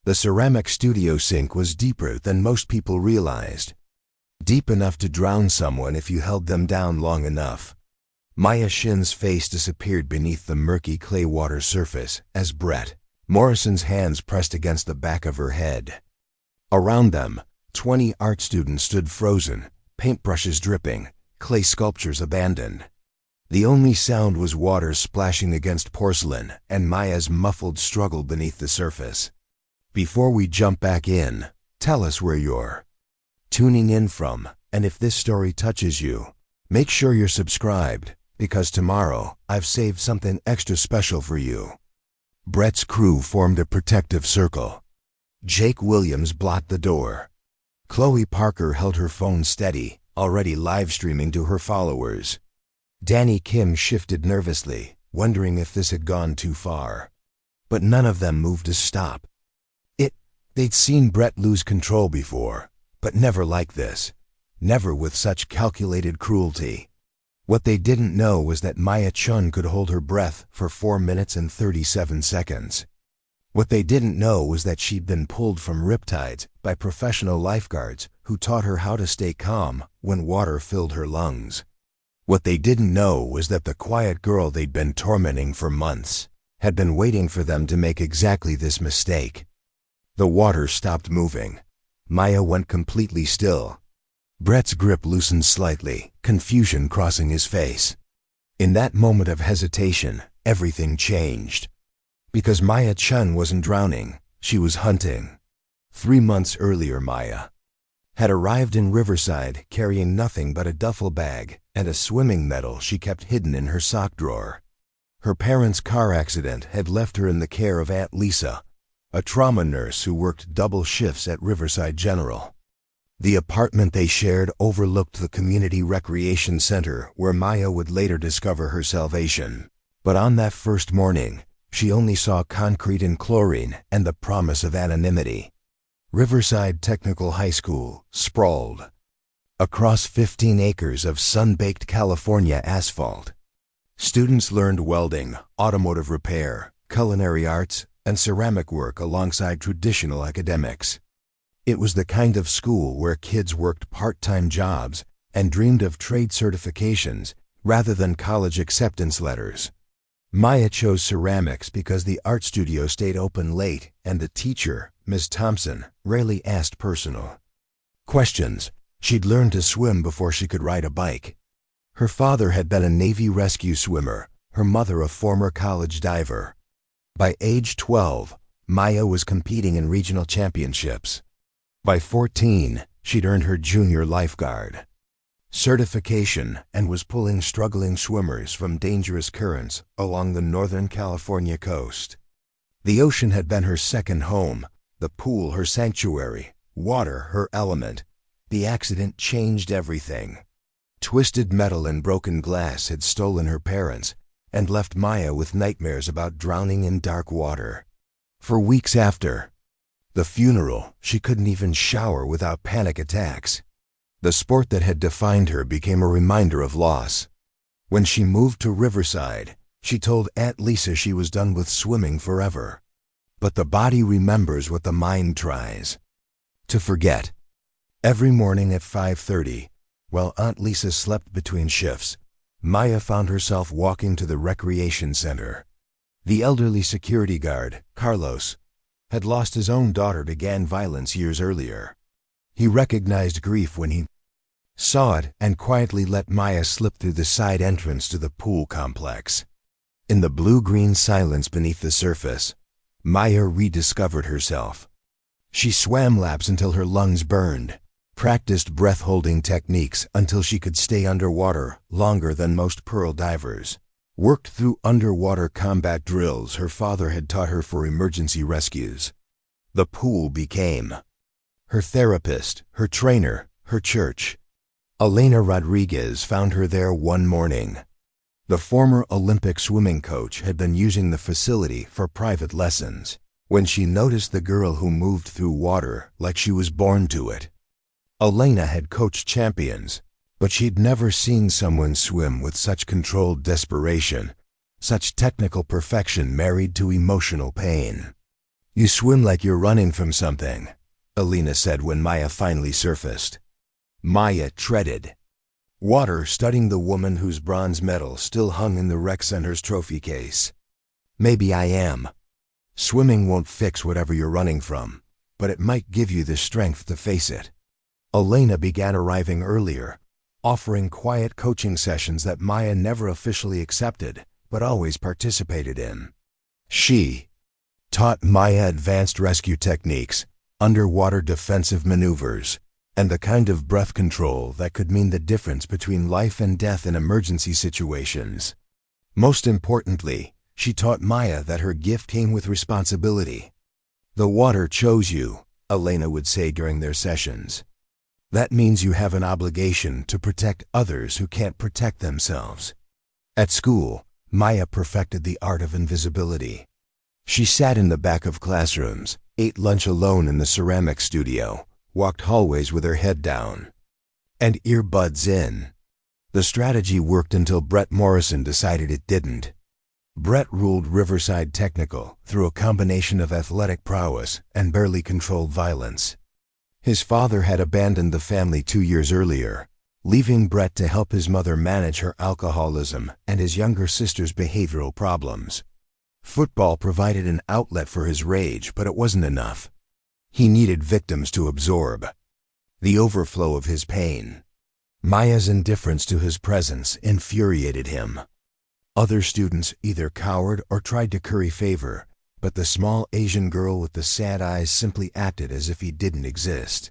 The ceramic studio sink was deeper than most people realized. Deep enough to drown someone if you held them down long enough. Maya Chen's face disappeared beneath the murky clay water surface as Brett Morrison's hands pressed against the back of her head. Around them, 20 art students stood frozen, paintbrushes dripping, clay sculptures abandoned. The only sound was water splashing against porcelain and Maya's muffled struggle beneath the surface. Before we jump back in, tell us where you're tuning in from, and if this story touches you, make sure you're subscribed, because tomorrow I've saved something extra special for you. Brett's crew formed a protective circle. Jake Williams blocked the door. Chloe Parker held her phone steady, already live streaming to her followers. Danny Kim shifted nervously, wondering if this had gone too far. But none of them moved to stop. They'd seen Brett lose control before, but never like this. Never with such calculated cruelty. What they didn't know was that Maya Chen could hold her breath for 4 minutes and 37 seconds. What they didn't know was that she'd been pulled from riptides by professional lifeguards who taught her how to stay calm when water filled her lungs. What they didn't know was that the quiet girl they'd been tormenting for months had been waiting for them to make exactly this mistake. The water stopped moving. Maya went completely still. Brett's grip loosened slightly, confusion crossing his face. In that moment of hesitation, everything changed. Because Maya Chen wasn't drowning, she was hunting. 3 months earlier, Maya had arrived in Riverside carrying nothing but a duffel bag and a swimming medal she kept hidden in her sock drawer. Her parents' car accident had left her in the care of Aunt Lisa, a trauma nurse who worked double shifts at Riverside General. The apartment they shared overlooked the community recreation center where Maya would later discover her salvation. But on that first morning, she only saw concrete and chlorine and the promise of anonymity. Riverside Technical High School, sprawled across 15 acres of sun-baked California asphalt. Students learned welding, automotive repair, culinary arts, and ceramic work alongside traditional academics. It was the kind of school where kids worked part-time jobs and dreamed of trade certifications rather than college acceptance letters. Maya chose ceramics because the art studio stayed open late and the teacher, Ms. Thompson, rarely asked personal questions. She'd learned to swim before she could ride a bike. Her father had been a Navy rescue swimmer, her mother a former college diver. By age 12, Maya was competing in regional championships. By 14, she'd earned her junior lifeguard certification and was pulling struggling swimmers from dangerous currents along the Northern California coast. The ocean had been her second home, the pool her sanctuary, water her element. The accident changed everything. Twisted metal and broken glass had stolen her parents and left Maya with nightmares about drowning in dark water. For weeks after the funeral, she couldn't even shower without panic attacks. The sport that had defined her became a reminder of loss. When she moved to Riverside, she told Aunt Lisa she was done with swimming forever. But the body remembers what the mind tries to forget. Every morning at 5:30, while Aunt Lisa slept between shifts, Maya found herself walking to the recreation center. The elderly security guard, Carlos, had lost his own daughter to gang violence years earlier. He recognized grief when he saw it and quietly let Maya slip through the side entrance to the pool complex. In the blue-green silence beneath the surface, Maya rediscovered herself. She swam laps until her lungs burned, practiced breath-holding techniques until she could stay underwater longer than most pearl divers, worked through underwater combat drills her father had taught her for emergency rescues. The pool became her therapist, her trainer, her church. Elena Rodriguez found her there one morning. The former Olympic swimming coach had been using the facility for private lessons when she noticed the girl who moved through water like she was born to it. Elena had coached champions, but she'd never seen someone swim with such controlled desperation, such technical perfection married to emotional pain. You swim like you're running from something, Alina said when Maya finally surfaced. Maya treaded water, studying the woman whose bronze medal still hung in the rec center's trophy case. Maybe I am. Swimming won't fix whatever you're running from, but it might give you the strength to face it. Elena began arriving earlier, offering quiet coaching sessions that Maya never officially accepted, but always participated in. She taught Maya advanced rescue techniques, underwater defensive maneuvers, and the kind of breath control that could mean the difference between life and death in emergency situations. Most importantly, she taught Maya that her gift came with responsibility. The water chose you, Elena would say during their sessions. That means you have an obligation to protect others who can't protect themselves. At school, Maya perfected the art of invisibility. She sat in the back of classrooms, ate lunch alone in the ceramic studio, walked hallways with her head down, and earbuds in. The strategy worked until Brett Morrison decided it didn't. Brett ruled Riverside Technical through a combination of athletic prowess and barely controlled violence. His father had abandoned the family 2 years earlier, leaving Brett to help his mother manage her alcoholism and his younger sister's behavioral problems. Football provided an outlet for his rage, but it wasn't enough. He needed victims to absorb the overflow of his pain. Maya's indifference to his presence infuriated him. Other students either cowered or tried to curry favor, but the small Asian girl with the sad eyes simply acted as if he didn't exist.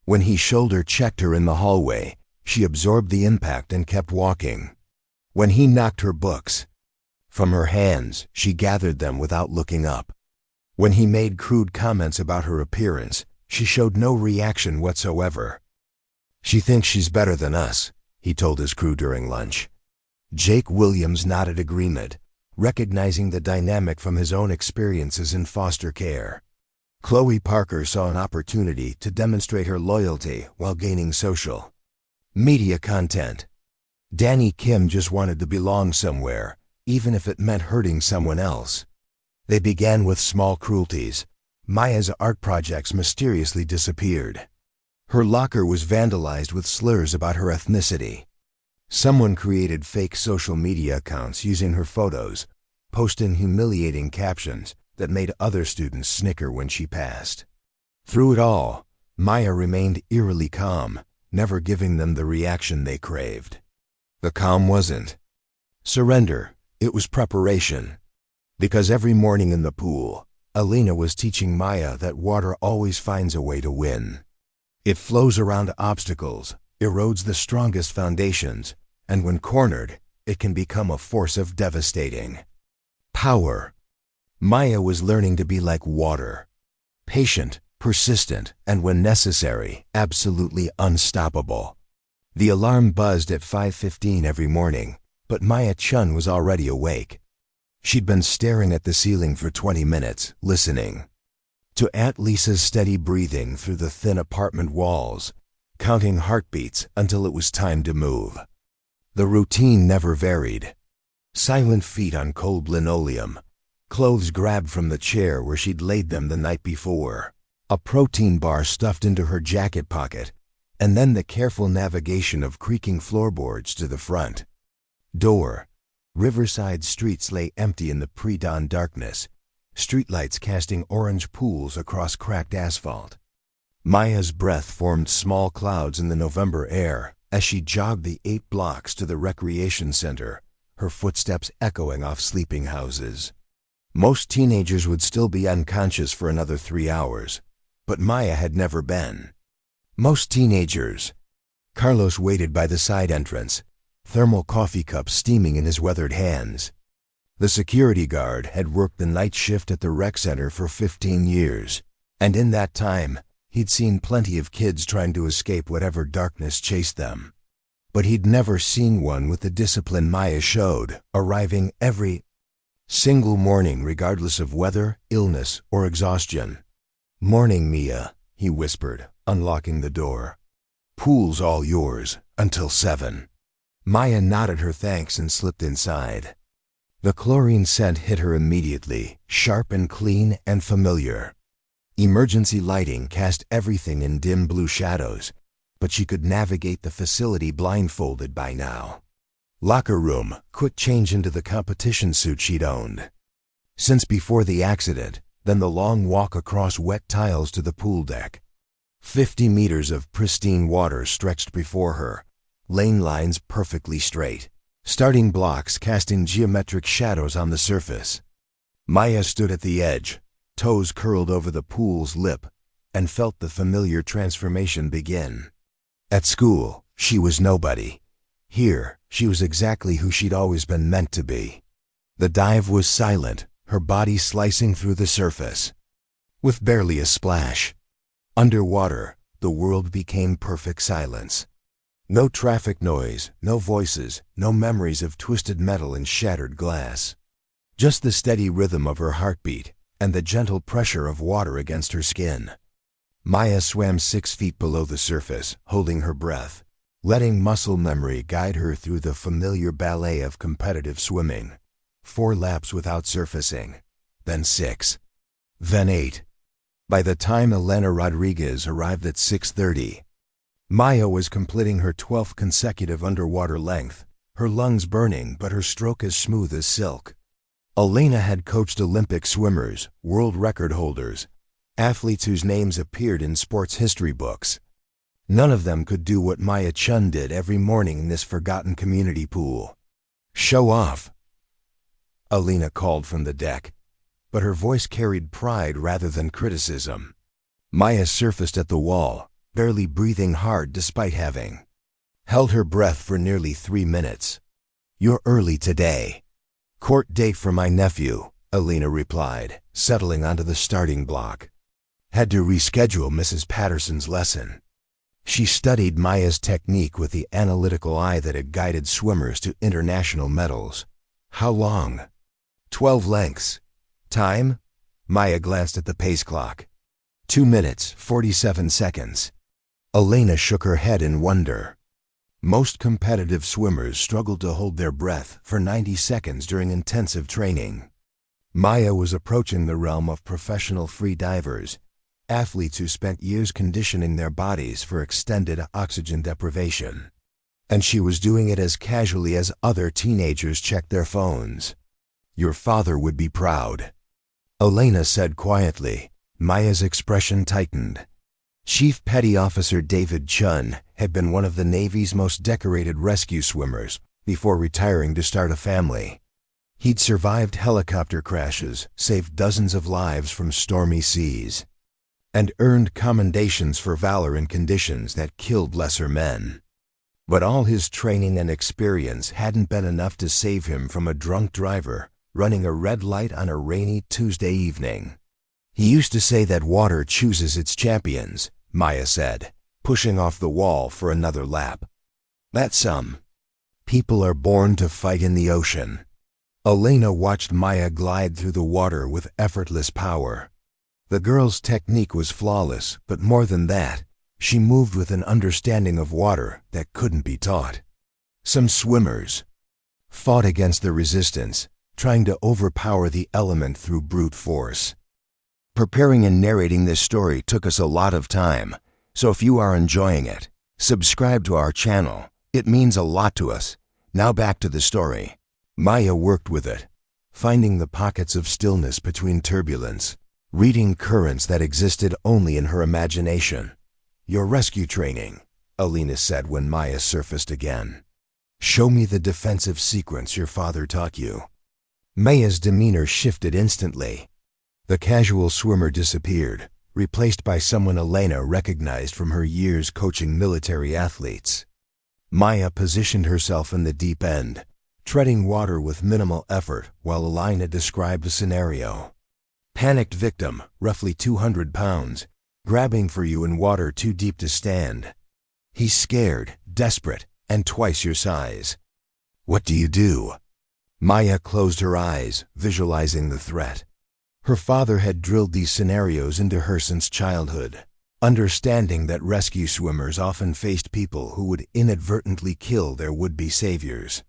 When he shoulder-checked her in the hallway, she absorbed the impact and kept walking. When he knocked her books from her hands, she gathered them without looking up. When he made crude comments about her appearance, she showed no reaction whatsoever. "She thinks she's better than us," he told his crew during lunch. Jake Williams nodded agreement, recognizing the dynamic from his own experiences in foster care. Chloe Parker saw an opportunity to demonstrate her loyalty while gaining social media content. Danny Kim just wanted to belong somewhere, even if it meant hurting someone else. They began with small cruelties. Maya's art projects mysteriously disappeared. Her locker was vandalized with slurs about her ethnicity. Someone created fake social media accounts using her photos, posting humiliating captions that made other students snicker when she passed. Through it all, Maya remained eerily calm, never giving them the reaction they craved. The calm wasn't surrender, it was preparation. Because every morning in the pool, Alina was teaching Maya that water always finds a way to win. It flows around obstacles, erodes the strongest foundations, and when cornered, it can become a force of devastating power. Maya was learning to be like water, patient, persistent, and when necessary, absolutely unstoppable. The alarm buzzed at 5:15 every morning, but Maya Chen was already awake. She'd been staring at the ceiling for 20 minutes, listening to Aunt Lisa's steady breathing through the thin apartment walls, counting heartbeats until it was time to move. The routine never varied. Silent feet on cold linoleum, clothes grabbed from the chair where she'd laid them the night before, a protein bar stuffed into her jacket pocket, and then the careful navigation of creaking floorboards to the front door. Riverside streets lay empty in the pre-dawn darkness, streetlights casting orange pools across cracked asphalt. Maya's breath formed small clouds in the November air as she jogged the 8 blocks to the recreation center, her footsteps echoing off sleeping houses. Most teenagers would still be unconscious for another 3 hours, but Maya had never been. Most teenagers. Carlos waited by the side entrance, thermal coffee cup steaming in his weathered hands. The security guard had worked the night shift at the rec center for 15 years, and in that time, he'd seen plenty of kids trying to escape whatever darkness chased them. But he'd never seen one with the discipline Maya showed, arriving every single morning regardless of weather, illness, or exhaustion. "Morning, Mia," he whispered, unlocking the door. "Pool's all yours, until 7. Maya nodded her thanks and slipped inside. The chlorine scent hit her immediately, sharp and clean and familiar. Emergency lighting cast everything in dim blue shadows, but she could navigate the facility blindfolded by now. Locker room, quick change into the competition suit she'd owned since before the accident, then the long walk across wet tiles to the pool deck. 50 meters of pristine water stretched before her, lane lines perfectly straight, starting blocks casting geometric shadows on the surface. Maya stood at the edge, toes curled over the pool's lip, and felt the familiar transformation begin. At school, she was nobody. Here, she was exactly who she'd always been meant to be. The dive was silent, her body slicing through the surface. With barely a splash. Underwater, the world became perfect silence. No traffic noise, no voices, no memories of twisted metal and shattered glass. Just the steady rhythm of her heartbeat and the gentle pressure of water against her skin. Maya swam 6 feet below the surface, holding her breath, letting muscle memory guide her through the familiar ballet of competitive swimming. 4 laps without surfacing, then 6, then 8. By the time Elena Rodriguez arrived at 6:30, Maya was completing her 12th consecutive underwater length, her lungs burning but her stroke as smooth as silk. Elena had coached Olympic swimmers, world record holders, athletes whose names appeared in sports history books. None of them could do what Maya Chen did every morning in this forgotten community pool. "Show off," Elena called from the deck, but her voice carried pride rather than criticism. Maya surfaced at the wall, barely breathing hard despite having held her breath for nearly 3 minutes. "You're early today." "Court date for my nephew," Elena replied, settling onto the starting block. "Had to reschedule Mrs. Patterson's lesson." She studied Maya's technique with the analytical eye that had guided swimmers to international medals. "How long?" 12 lengths. "Time?" Maya glanced at the pace clock. 2 minutes, 47 seconds. Elena shook her head in wonder. Most competitive swimmers struggled to hold their breath for 90 seconds during intensive training. Maya was approaching the realm of professional free divers, athletes who spent years conditioning their bodies for extended oxygen deprivation. And she was doing it as casually as other teenagers checked their phones. "Your father would be proud," Elena said quietly. Maya's expression tightened. Chief Petty Officer David Chun had been one of the Navy's most decorated rescue swimmers before retiring to start a family. He'd survived helicopter crashes, saved dozens of lives from stormy seas, and earned commendations for valor in conditions that killed lesser men. But all his training and experience hadn't been enough to save him from a drunk driver running a red light on a rainy Tuesday evening. "He used to say that water chooses its champions," Maya said, pushing off the wall for another lap. "That's some. People are born to fight in the ocean." Elena watched Maya glide through the water with effortless power. The girl's technique was flawless, but more than that, she moved with an understanding of water that couldn't be taught. Some swimmers fought against the resistance, trying to overpower the element through brute force. Preparing and narrating this story took us a lot of time, so if you are enjoying it, subscribe to our channel. It means a lot to us. Now back to the story. Maya worked with it, finding the pockets of stillness between turbulence, reading currents that existed only in her imagination. "Your rescue training," Elena said when Maya surfaced again. "Show me the defensive sequence your father taught you." Maya's demeanor shifted instantly. The casual swimmer disappeared, replaced by someone Elena recognized from her years coaching military athletes. Maya positioned herself in the deep end, treading water with minimal effort while Elena described the scenario. "Panicked victim, roughly 200 pounds, grabbing for you in water too deep to stand. He's scared, desperate, and twice your size. What do you do?" Maya closed her eyes, visualizing the threat. Her father had drilled these scenarios into her since childhood, understanding that rescue swimmers often faced people who would inadvertently kill their would-be saviors.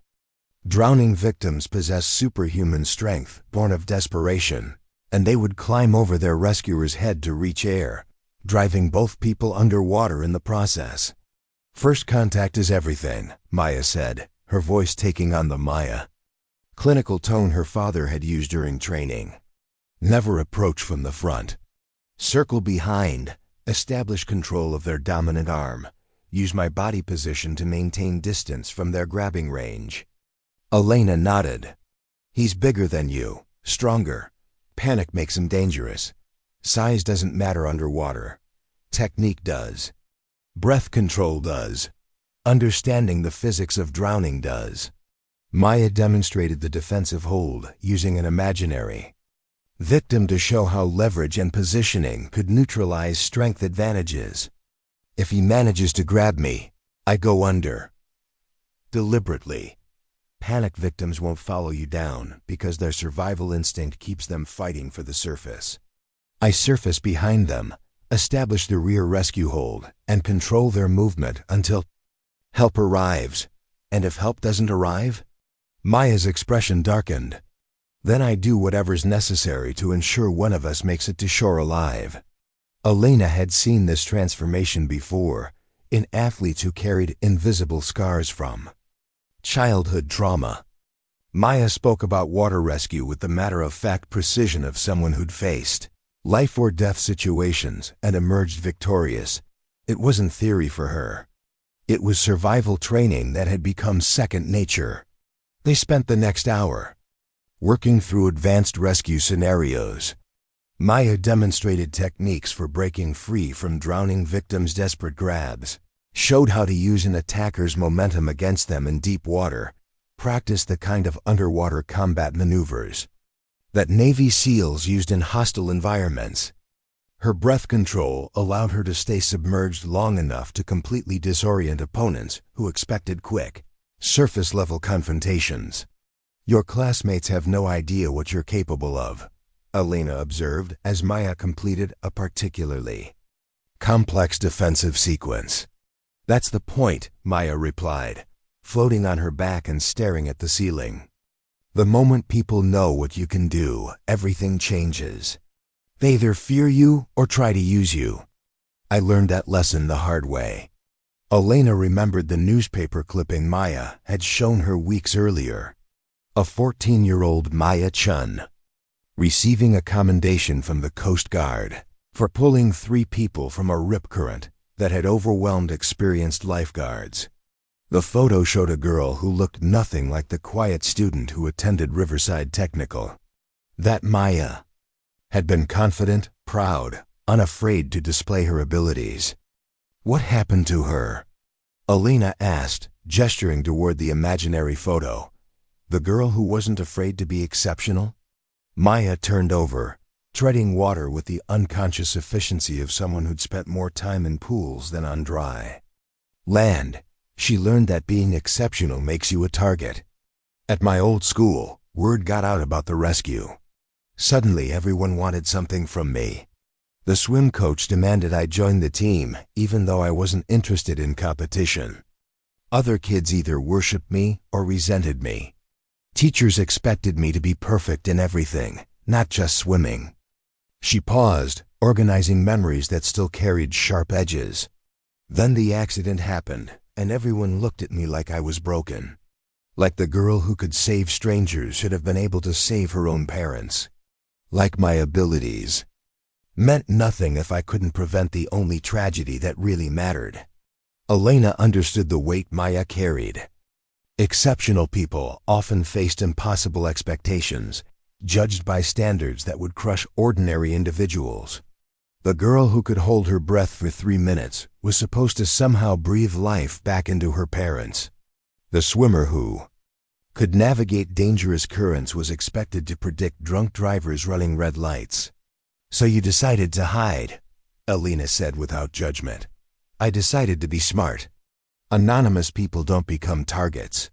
Drowning victims possess superhuman strength, born of desperation, and they would climb over their rescuer's head to reach air, driving both people underwater in the process. First contact is everything, Maya said, her voice taking on the Maya clinical tone her father had used during training. Never approach from the front. Circle behind, establish control of their dominant arm. Use my body position to maintain distance from their grabbing range. Elena nodded. He's bigger than you, stronger. Panic makes him dangerous. Size doesn't matter underwater. Technique does. Breath control does. Understanding the physics of drowning does. Maya demonstrated the defensive hold using an imaginary victim to show how leverage and positioning could neutralize strength advantages. If he manages to grab me, I go under. Deliberately. Panic victims won't follow you down because their survival instinct keeps them fighting for the surface. I surface behind them, establish the rear rescue hold, and control their movement until help arrives. And if help doesn't arrive? Maya's expression darkened. Then I do whatever's necessary to ensure one of us makes it to shore alive. Elena had seen this transformation before, in athletes who carried invisible scars from childhood trauma. Maya spoke about water rescue with the matter-of-fact precision of someone who'd faced life-or-death situations and emerged victorious. It wasn't theory for her. It was survival training that had become second nature. They spent the next hour working through advanced rescue scenarios. Maya demonstrated techniques for breaking free from drowning victims' desperate grabs, showed how to use an attacker's momentum against them in deep water, practiced the kind of underwater combat maneuvers that Navy SEALs used in hostile environments. Her breath control allowed her to stay submerged long enough to completely disorient opponents who expected quick, surface-level confrontations. Your classmates have no idea what you're capable of, Elena observed as Maya completed a particularly complex defensive sequence. That's the point, Maya replied, floating on her back and staring at the ceiling. The moment people know what you can do, everything changes. They either fear you or try to use you. I learned that lesson the hard way. Elena remembered the newspaper clipping Maya had shown her weeks earlier. A 14-year-old Maya Chen receiving a commendation from the Coast Guard for pulling 3 people from a rip current that had overwhelmed experienced lifeguards. The photo showed a girl who looked nothing like the quiet student who attended Riverside Technical. That Maya had been confident, proud, unafraid to display her abilities. What happened to her? Elena asked, gesturing toward the imaginary photo. The girl who wasn't afraid to be exceptional? Maya turned over, treading water with the unconscious efficiency of someone who'd spent more time in pools than on dry land. She learned that being exceptional makes you a target. At my old school, word got out about the rescue. Suddenly everyone wanted something from me. The swim coach demanded I join the team, even though I wasn't interested in competition. Other kids either worshipped me or resented me. Teachers expected me to be perfect in everything, not just swimming. She paused, organizing memories that still carried sharp edges. Then the accident happened, and everyone looked at me like I was broken. Like the girl who could save strangers should have been able to save her own parents. Like my abilities meant nothing if I couldn't prevent the only tragedy that really mattered. Elena understood the weight Maya carried. Exceptional people often faced impossible expectations, judged by standards that would crush ordinary individuals. The girl who could hold her breath for 3 minutes was supposed to somehow breathe life back into her parents. The swimmer who could navigate dangerous currents was expected to predict drunk drivers running red lights. So you decided to hide, Elena said without judgment. I decided to be smart. Anonymous people don't become targets.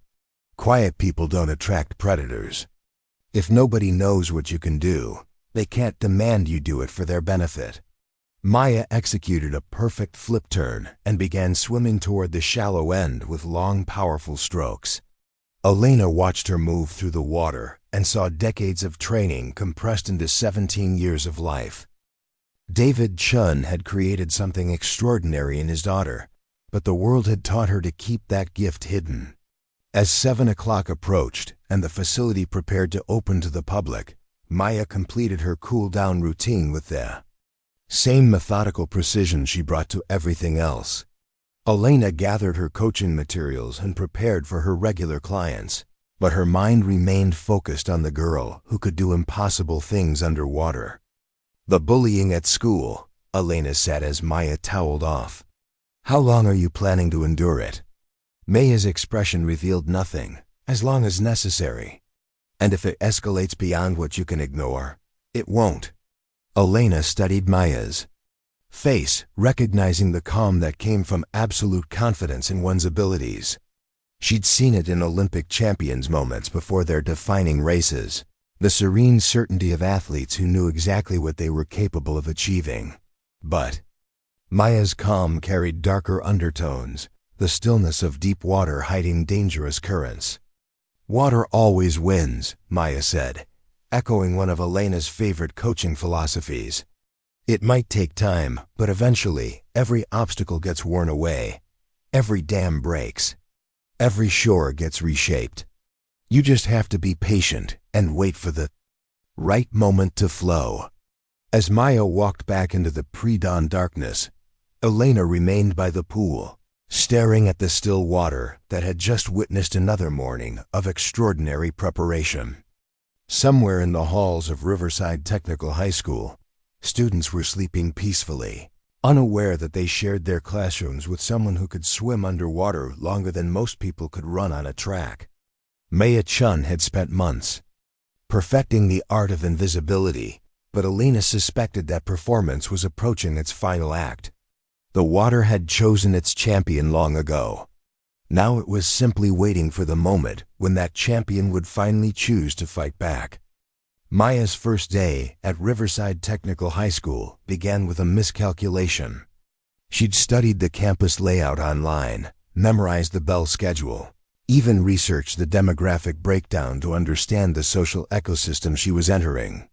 Quiet people don't attract predators. If nobody knows what you can do, they can't demand you do it for their benefit. Maya executed a perfect flip turn and began swimming toward the shallow end with long, powerful strokes. Elena watched her move through the water and saw decades of training compressed into 17 years of life. David Chun had created something extraordinary in his daughter, but the world had taught her to keep that gift hidden. As 7 o'clock approached and the facility prepared to open to the public, Maya completed her cool-down routine with the same methodical precision she brought to everything else. Elena gathered her coaching materials and prepared for her regular clients, but her mind remained focused on the girl who could do impossible things underwater. The bullying at school, Elena said as Maya toweled off. How long are you planning to endure it? Maya's expression revealed nothing, as long as necessary. And if it escalates beyond what you can ignore, it won't. Elena studied Maya's face, recognizing the calm that came from absolute confidence in one's abilities. She'd seen it in Olympic champions moments before their defining races, the serene certainty of athletes who knew exactly what they were capable of achieving. But Maya's calm carried darker undertones, the stillness of deep water hiding dangerous currents. Water always wins, Maya said, echoing one of Elena's favorite coaching philosophies. It might take time, but eventually, every obstacle gets worn away. Every dam breaks. Every shore gets reshaped. You just have to be patient and wait for the right moment to flow. As Maya walked back into the pre-dawn darkness, Elena remained by the pool, staring at the still water that had just witnessed another morning of extraordinary preparation. Somewhere in the halls of Riverside Technical High School, students were sleeping peacefully, unaware that they shared their classrooms with someone who could swim underwater longer than most people could run on a track. Maya Chen had spent months perfecting the art of invisibility, but Elena suspected that performance was approaching its final act. The water had chosen its champion long ago. Now it was simply waiting for the moment when that champion would finally choose to fight back. Maya's first day at Riverside Technical High School began with a miscalculation. She'd studied the campus layout online, memorized the bell schedule, even researched the demographic breakdown to understand the social ecosystem she was entering.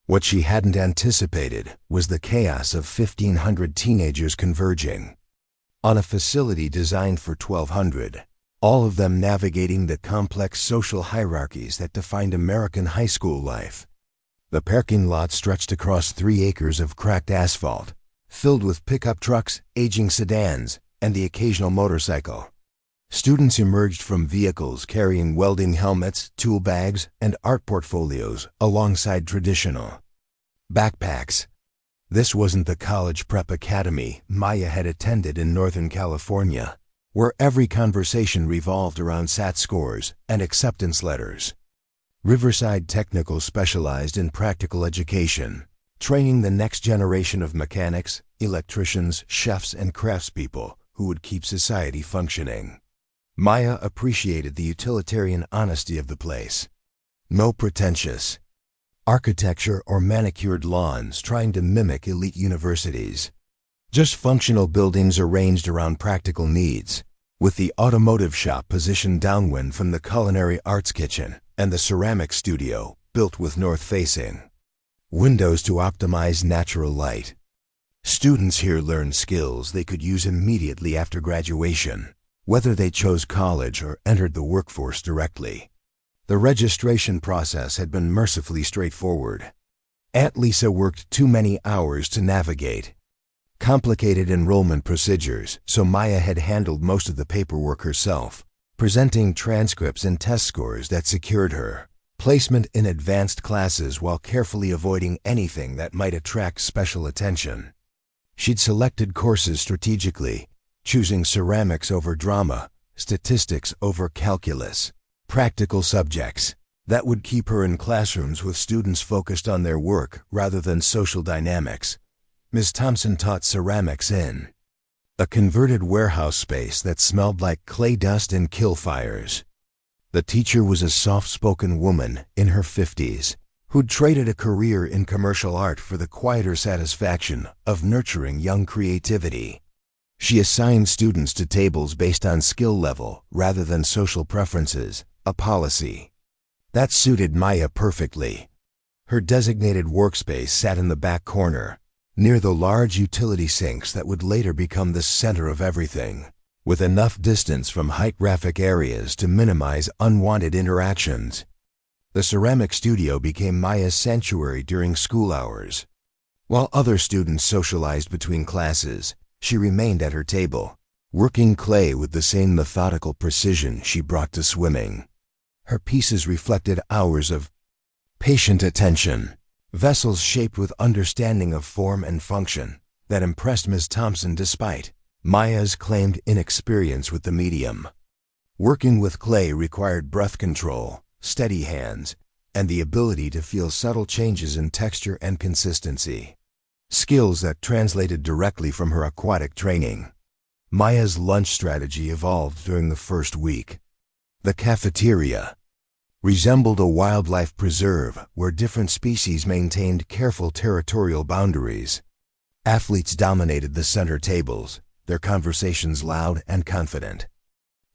What she hadn't anticipated was the chaos of 1,500 teenagers converging on a facility designed for 1,200, all of them navigating the complex social hierarchies that defined American high school life. The parking lot stretched across 3 acres of cracked asphalt, filled with pickup trucks, aging sedans, and the occasional motorcycle. Students emerged from vehicles carrying welding helmets, tool bags, and art portfolios alongside traditional backpacks. This wasn't the college prep academy Maya had attended in Northern California, where every conversation revolved around SAT scores and acceptance letters. Riverside Technical specialized in practical education, training the next generation of mechanics, electricians, chefs, and craftspeople who would keep society functioning. Maya appreciated the utilitarian honesty of the place. No pretentious architecture or manicured lawns trying to mimic elite universities. Just functional buildings arranged around practical needs, with the automotive shop positioned downwind from the culinary arts kitchen and the ceramic studio built with north-facing windows to optimize natural light. Students here learned skills they could use immediately after graduation, whether they chose college or entered the workforce directly. The registration process had been mercifully straightforward. Aunt Lisa worked too many hours to navigate complicated enrollment procedures, so Maya had handled most of the paperwork herself, presenting transcripts and test scores that secured her placement in advanced classes while carefully avoiding anything that might attract special attention. She'd selected courses strategically, choosing ceramics over drama, statistics over calculus, practical subjects that would keep her in classrooms with students focused on their work rather than social dynamics. Ms. Thompson taught ceramics in a converted warehouse space that smelled like clay dust and kill fires. The teacher was a soft-spoken woman in her 50s who'd traded a career in commercial art for the quieter satisfaction of nurturing young creativity. She assigned students to tables based on skill level rather than social preferences, a policy. That suited Maya perfectly. Her designated workspace sat in the back corner, near the large utility sinks that would later become the center of everything, with enough distance from high-traffic areas to minimize unwanted interactions. The ceramic studio became Maya's sanctuary during school hours. While other students socialized between classes, she remained at her table, working clay with the same methodical precision she brought to swimming. Her pieces reflected hours of patient attention, vessels shaped with understanding of form and function that impressed Ms. Thompson despite Maya's claimed inexperience with the medium. Working with clay required breath control, steady hands, and the ability to feel subtle changes in texture and consistency, skills that translated directly from her aquatic training. Maya's lunch strategy evolved during the first week. The cafeteria resembled a wildlife preserve where different species maintained careful territorial boundaries. Athletes dominated the center tables, their conversations loud and confident.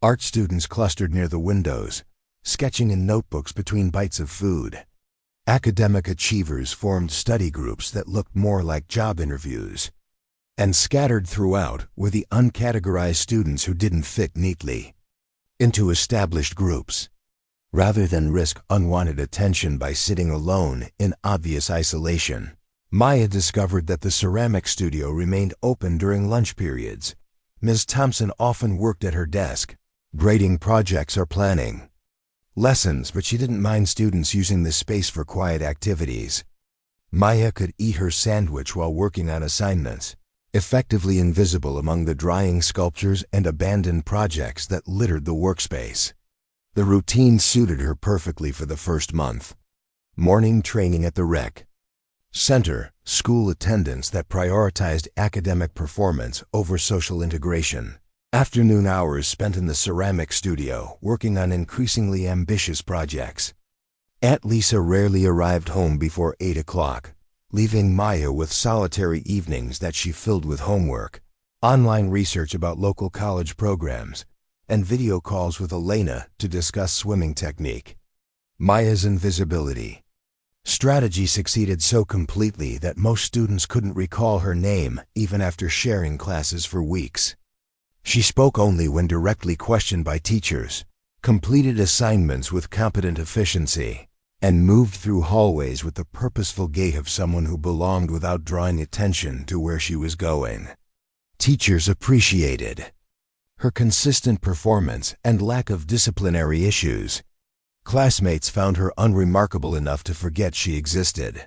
Art students clustered near the windows, sketching in notebooks between bites of food. Academic achievers formed study groups that looked more like job interviews. And scattered throughout were the uncategorized students who didn't fit neatly into established groups. Rather than risk unwanted attention by sitting alone in obvious isolation, Maya discovered that the ceramic studio remained open during lunch periods. Ms. Thompson often worked at her desk, grading projects or planning lessons, but she didn't mind students using the space for quiet activities. Maya could eat her sandwich while working on assignments, effectively invisible among the drying sculptures and abandoned projects that littered the workspace. The routine suited her perfectly for the first month. Morning training at the rec center, school attendance that prioritized academic performance over social integration. Afternoon hours spent in the ceramic studio working on increasingly ambitious projects. Aunt Lisa rarely arrived home before 8 o'clock, leaving Maya with solitary evenings that she filled with homework, online research about local college programs, and video calls with Elena to discuss swimming technique. Maya's invisibility strategy succeeded so completely that most students couldn't recall her name even after sharing classes for weeks. She spoke only when directly questioned by teachers, completed assignments with competent efficiency, and moved through hallways with the purposeful gait of someone who belonged without drawing attention to where she was going. Teachers appreciated her consistent performance and lack of disciplinary issues. Classmates found her unremarkable enough to forget she existed.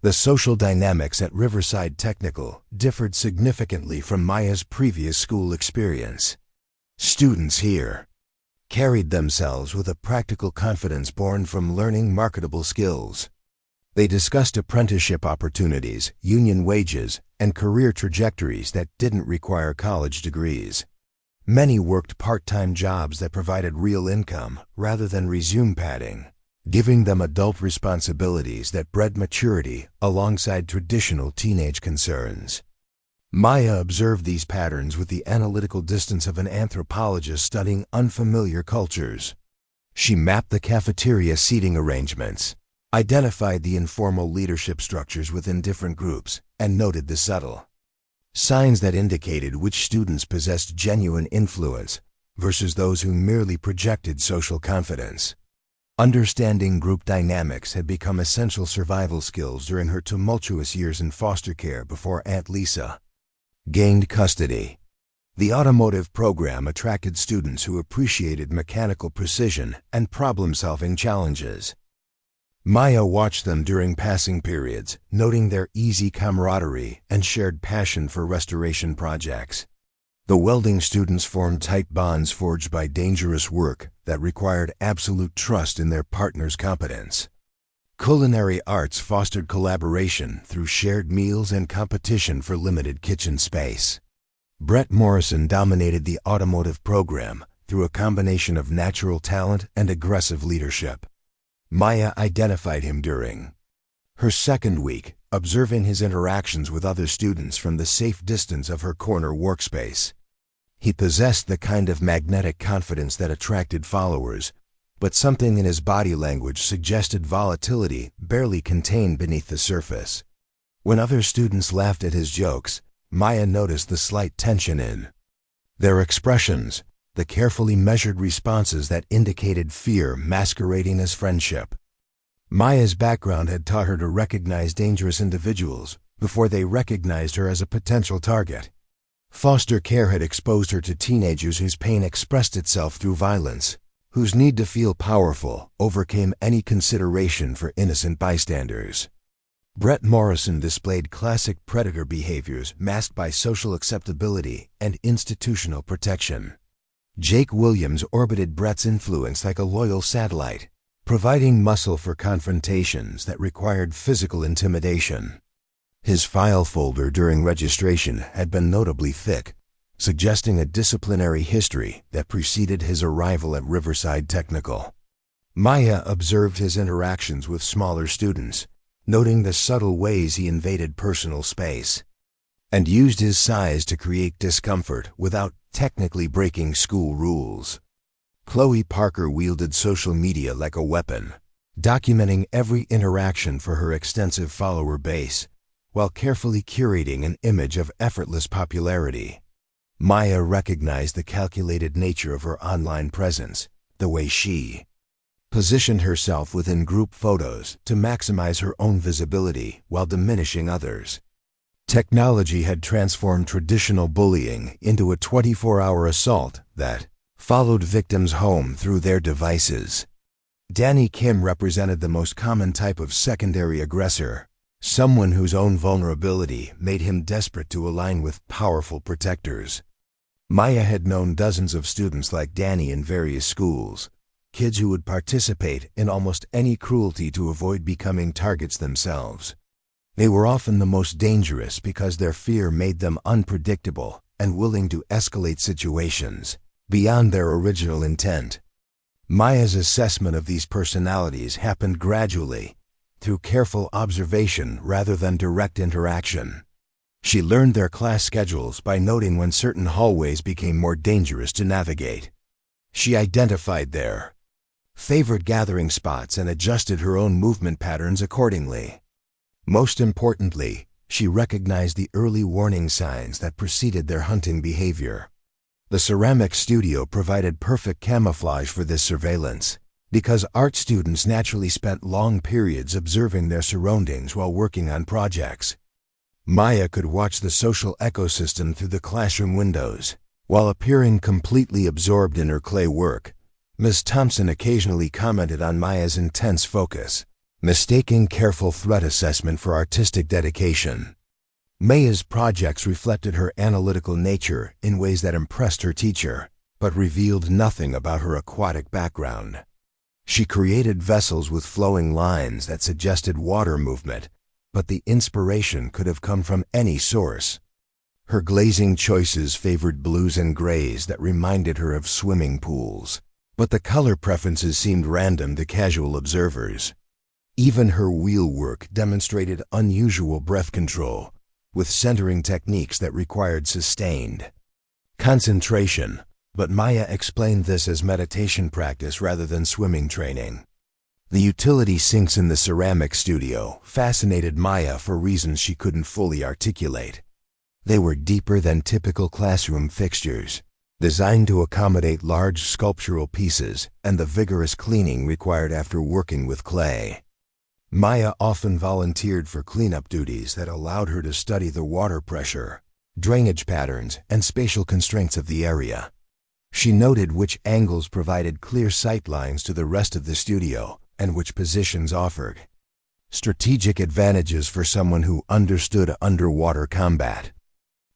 The social dynamics at Riverside Technical differed significantly from Maya's previous school experience. Students here carried themselves with a practical confidence born from learning marketable skills. They discussed apprenticeship opportunities, union wages, and career trajectories that didn't require college degrees. Many worked part-time jobs that provided real income rather than resume padding, giving them adult responsibilities that bred maturity alongside traditional teenage concerns. Maya observed these patterns with the analytical distance of an anthropologist studying unfamiliar cultures. She mapped the cafeteria seating arrangements, identified the informal leadership structures within different groups, and noted the subtle signs that indicated which students possessed genuine influence versus those who merely projected social confidence. Understanding group dynamics had become essential survival skills during her tumultuous years in foster care before Aunt Lisa gained custody. The automotive program attracted students who appreciated mechanical precision and problem-solving challenges. Maya watched them during passing periods, noting their easy camaraderie and shared passion for restoration projects. The welding students formed tight bonds forged by dangerous work that required absolute trust in their partner's competence. Culinary arts fostered collaboration through shared meals and competition for limited kitchen space. Brett Morrison dominated the automotive program through a combination of natural talent and aggressive leadership. Maya identified him during her second week, observing his interactions with other students from the safe distance of her corner workspace. He possessed the kind of magnetic confidence that attracted followers, But something in his body language suggested volatility barely contained beneath the surface. When other students laughed at his jokes, Maya noticed the slight tension in their expressions, the carefully measured responses that indicated fear masquerading as friendship. Maya's background had taught her to recognize dangerous individuals before they recognized her as a potential target. Foster care had exposed her to teenagers whose pain expressed itself through violence, whose need to feel powerful overcame any consideration for innocent bystanders. Brett Morrison displayed classic predator behaviors masked by social acceptability and institutional protection. Jake Williams orbited Brett's influence like a loyal satellite, providing muscle for confrontations that required physical intimidation. His file folder during registration had been notably thick, suggesting a disciplinary history that preceded his arrival at Riverside Technical. Maya observed his interactions with smaller students, noting the subtle ways he invaded personal space, and used his size to create discomfort without technically breaking school rules. Chloe Parker wielded social media like a weapon, documenting every interaction for her extensive follower base, while carefully curating an image of effortless popularity. Maya recognized the calculated nature of her online presence, the way she positioned herself within group photos to maximize her own visibility while diminishing others. Technology had transformed traditional bullying into a 24-hour assault that followed victims home through their devices. Danny Kim represented the most common type of secondary aggressor, someone whose own vulnerability made him desperate to align with powerful protectors. Maya had known dozens of students like Danny in various schools, kids who would participate in almost any cruelty to avoid becoming targets themselves. They were often the most dangerous because their fear made them unpredictable and willing to escalate situations beyond their original intent. Maya's assessment of these personalities happened gradually, through careful observation rather than direct interaction. She learned their class schedules by noting when certain hallways became more dangerous to navigate. She identified their favorite gathering spots and adjusted her own movement patterns accordingly. Most importantly, she recognized the early warning signs that preceded their hunting behavior. The ceramic studio provided perfect camouflage for this surveillance, because art students naturally spent long periods observing their surroundings while working on projects. Maya could watch the social ecosystem through the classroom windows. While appearing completely absorbed in her clay work, Ms. Thompson occasionally commented on Maya's intense focus, mistaking careful threat assessment for artistic dedication. Maya's projects reflected her analytical nature in ways that impressed her teacher, but revealed nothing about her aquatic background. She created vessels with flowing lines that suggested water movement, but the inspiration could have come from any source. Her glazing choices favored blues and grays that reminded her of swimming pools, but the color preferences seemed random to casual observers. Even her wheelwork demonstrated unusual breath control, with centering techniques that required sustained concentration, but Maya explained this as meditation practice rather than swimming training. The utility sinks in the ceramic studio fascinated Maya for reasons she couldn't fully articulate. They were deeper than typical classroom fixtures, designed to accommodate large sculptural pieces and the vigorous cleaning required after working with clay. Maya often volunteered for cleanup duties that allowed her to study the water pressure, drainage patterns, and spatial constraints of the area. She noted which angles provided clear sight lines to the rest of the studio and which positions offered strategic advantages for someone who understood underwater combat.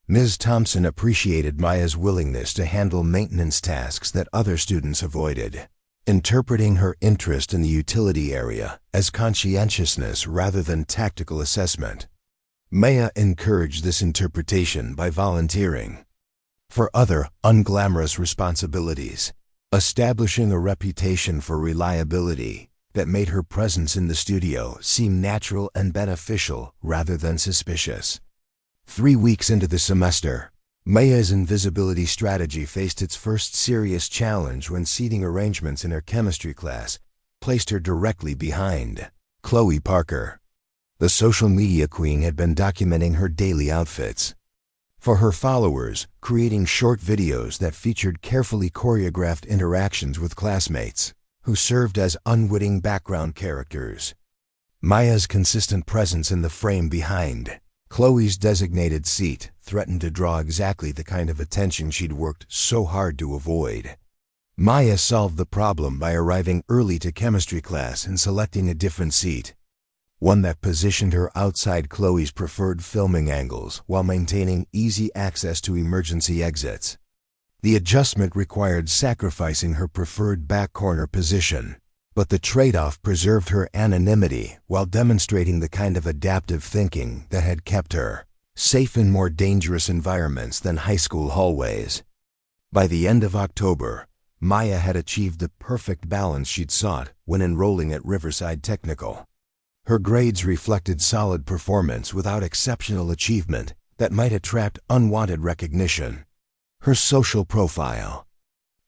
Ms. Thompson appreciated Maya's willingness to handle maintenance tasks that other students avoided, interpreting her interest in the utility area as conscientiousness rather than tactical assessment. Maya encouraged this interpretation by volunteering for other unglamorous responsibilities, establishing a reputation for reliability that made her presence in the studio seem natural and beneficial rather than suspicious. 3 weeks into the semester, Maya's invisibility strategy faced its first serious challenge when seating arrangements in her chemistry class placed her directly behind Chloe Parker. The social media queen had been documenting her daily outfits for her followers, creating short videos that featured carefully choreographed interactions with classmates who served as unwitting background characters. Maya's consistent presence in the frame behind Chloe's designated seat threatened to draw exactly the kind of attention she'd worked so hard to avoid. Maya solved the problem by arriving early to chemistry class and selecting a different seat, one that positioned her outside Chloe's preferred filming angles while maintaining easy access to emergency exits. The adjustment required sacrificing her preferred back corner position, but the trade-off preserved her anonymity while demonstrating the kind of adaptive thinking that had kept her safe in more dangerous environments than high school hallways. By the end of October, Maya had achieved the perfect balance she'd sought when enrolling at Riverside Technical. Her grades reflected solid performance without exceptional achievement that might attract unwanted recognition. Her social profile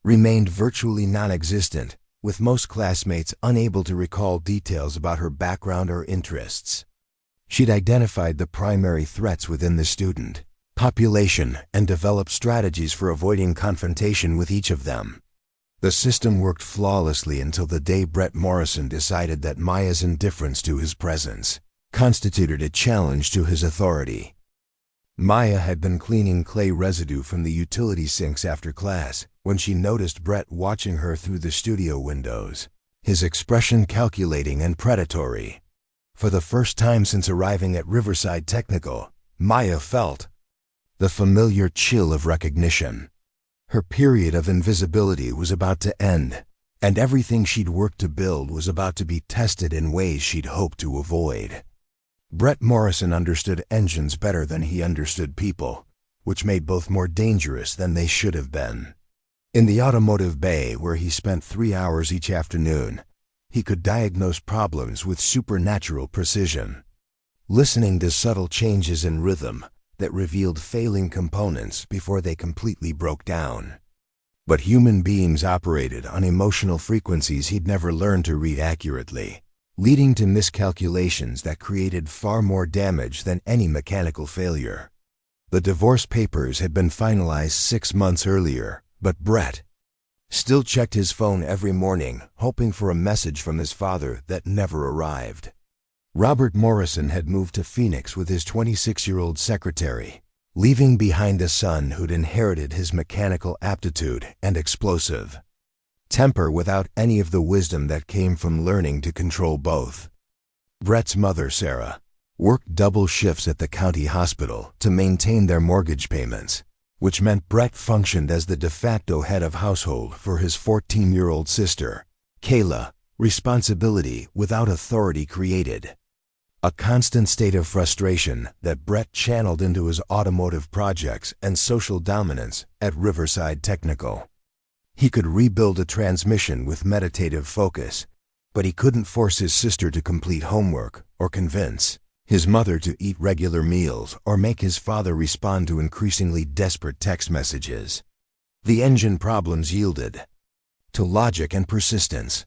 remained virtually non-existent, with most classmates unable to recall details about her background or interests. She'd identified the primary threats within the student population and developed strategies for avoiding confrontation with each of them. The system worked flawlessly until the day Brett Morrison decided that Maya's indifference to his presence constituted a challenge to his authority. Maya had been cleaning clay residue from the utility sinks after class when she noticed Brett watching her through the studio windows, his expression calculating and predatory. For the first time since arriving at Riverside Technical, Maya felt the familiar chill of recognition. Her period of invisibility was about to end, and everything she'd worked to build was about to be tested in ways she'd hoped to avoid. Brett Morrison understood engines better than he understood people, which made both more dangerous than they should have been. In the automotive bay, where he spent 3 hours each afternoon, he could diagnose problems with supernatural precision, listening to subtle changes in rhythm that revealed failing components before they completely broke down. But human beings operated on emotional frequencies he'd never learned to read accurately, leading to miscalculations that created far more damage than any mechanical failure. The divorce papers had been finalized 6 months earlier, but Brett still checked his phone every morning, hoping for a message from his father that never arrived. Robert Morrison had moved to Phoenix with his 26-year-old secretary, leaving behind a son who'd inherited his mechanical aptitude and explosive temper without any of the wisdom that came from learning to control both. Brett's mother, Sarah, worked double shifts at the county hospital to maintain their mortgage payments, which meant Brett functioned as the de facto head of household for his 14-year-old sister, Kayla. Responsibility without authority created a constant state of frustration that Brett channeled into his automotive projects and social dominance at Riverside Technical. He could rebuild a transmission with meditative focus, but he couldn't force his sister to complete homework or convince his mother to eat regular meals or make his father respond to increasingly desperate text messages. The engine problems yielded to logic and persistence.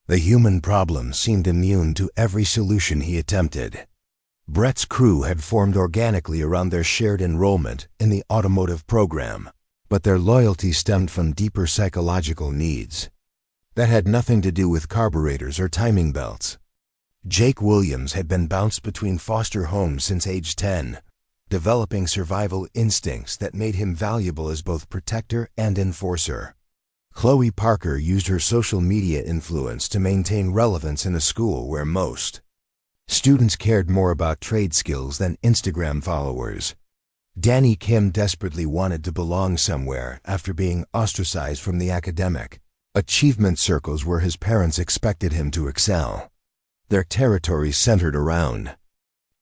The human problems seemed immune to every solution he attempted. Brett's crew had formed organically around their shared enrollment in the automotive program, but their loyalty stemmed from deeper psychological needs that had nothing to do with carburetors or timing belts. Jake Williams had been bounced between foster homes since age 10, developing survival instincts that made him valuable as both protector and enforcer. Chloe Parker used her social media influence to maintain relevance in a school where most students cared more about trade skills than Instagram followers. Danny Kim desperately wanted to belong somewhere after being ostracized from the academic achievement circles where his parents expected him to excel. Their territory centered around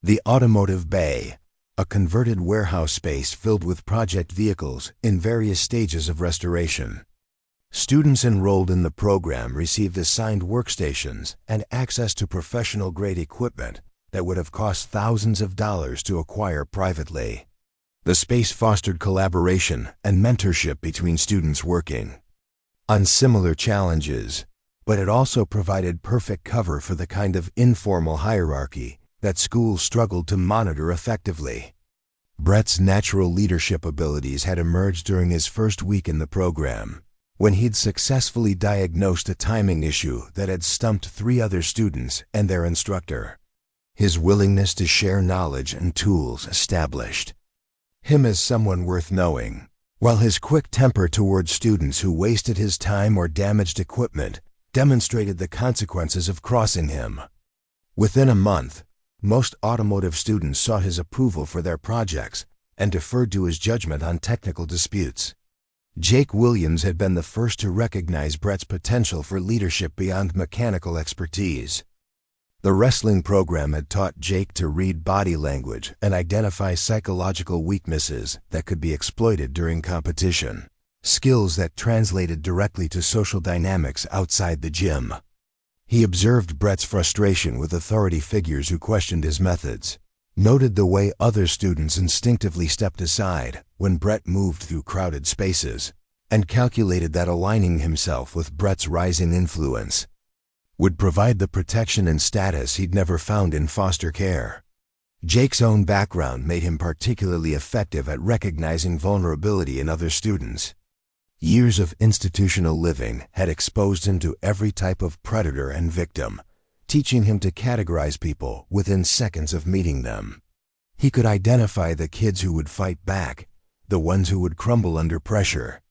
the automotive bay, a converted warehouse space filled with project vehicles in various stages of restoration. Students enrolled in the program received assigned workstations and access to professional-grade equipment that would have cost thousands of dollars to acquire privately. The space fostered collaboration and mentorship between students working on similar challenges, but it also provided perfect cover for the kind of informal hierarchy that schools struggled to monitor effectively. Brett's natural leadership abilities had emerged during his first week in the program, when he'd successfully diagnosed a timing issue that had stumped 3 other students and their instructor. His willingness to share knowledge and tools established him as someone worth knowing, while his quick temper toward students who wasted his time or damaged equipment demonstrated the consequences of crossing him. Within a month, most automotive students sought his approval for their projects and deferred to his judgment on technical disputes. Jake Williams had been the first to recognize Brett's potential for leadership beyond mechanical expertise. The wrestling program had taught Jake to read body language and identify psychological weaknesses that could be exploited during competition, skills that translated directly to social dynamics outside the gym. He observed Brett's frustration with authority figures who questioned his methods, noted the way other students instinctively stepped aside when Brett moved through crowded spaces, and calculated that aligning himself with Brett's rising influence would provide the protection and status he'd never found in foster care. Jake's own background made him particularly effective at recognizing vulnerability in other students. Years of institutional living had exposed him to every type of predator and victim, teaching him to categorize people within seconds of meeting them. He could identify the kids who would fight back, the ones who would crumble under pressure,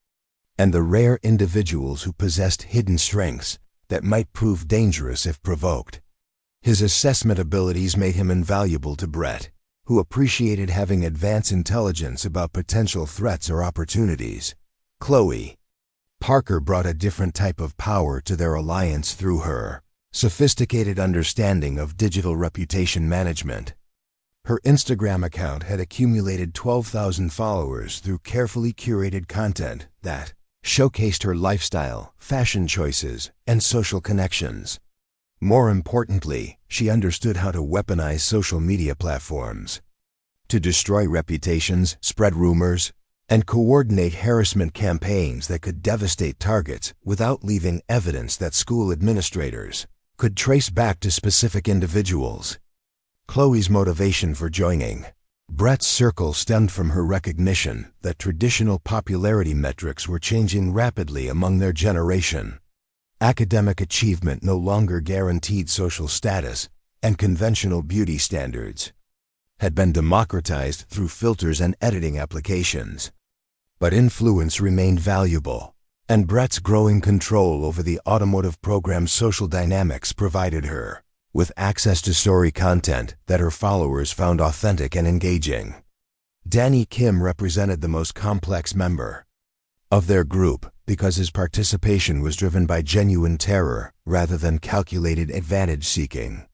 and the rare individuals who possessed hidden strengths that might prove dangerous if provoked. His assessment abilities made him invaluable to Brett, who appreciated having advanced intelligence about potential threats or opportunities. Chloe Parker brought a different type of power to their alliance through her sophisticated understanding of digital reputation management. Her Instagram account had accumulated 12,000 followers through carefully curated content that showcased her lifestyle, fashion choices, and social connections. More importantly, she understood how to weaponize social media platforms to destroy reputations, spread rumors, and coordinate harassment campaigns that could devastate targets without leaving evidence that school administrators could trace back to specific individuals. Chloe's motivation for joining Brett's circle stemmed from her recognition that traditional popularity metrics were changing rapidly among their generation. Academic achievement no longer guaranteed social status, and conventional beauty standards had been democratized through filters and editing applications. But influence remained valuable, and Brett's growing control over the automotive program's social dynamics provided her with access to story content that her followers found authentic and engaging. Danny Kim represented the most complex member of their group because his participation was driven by genuine terror rather than calculated advantage-seeking.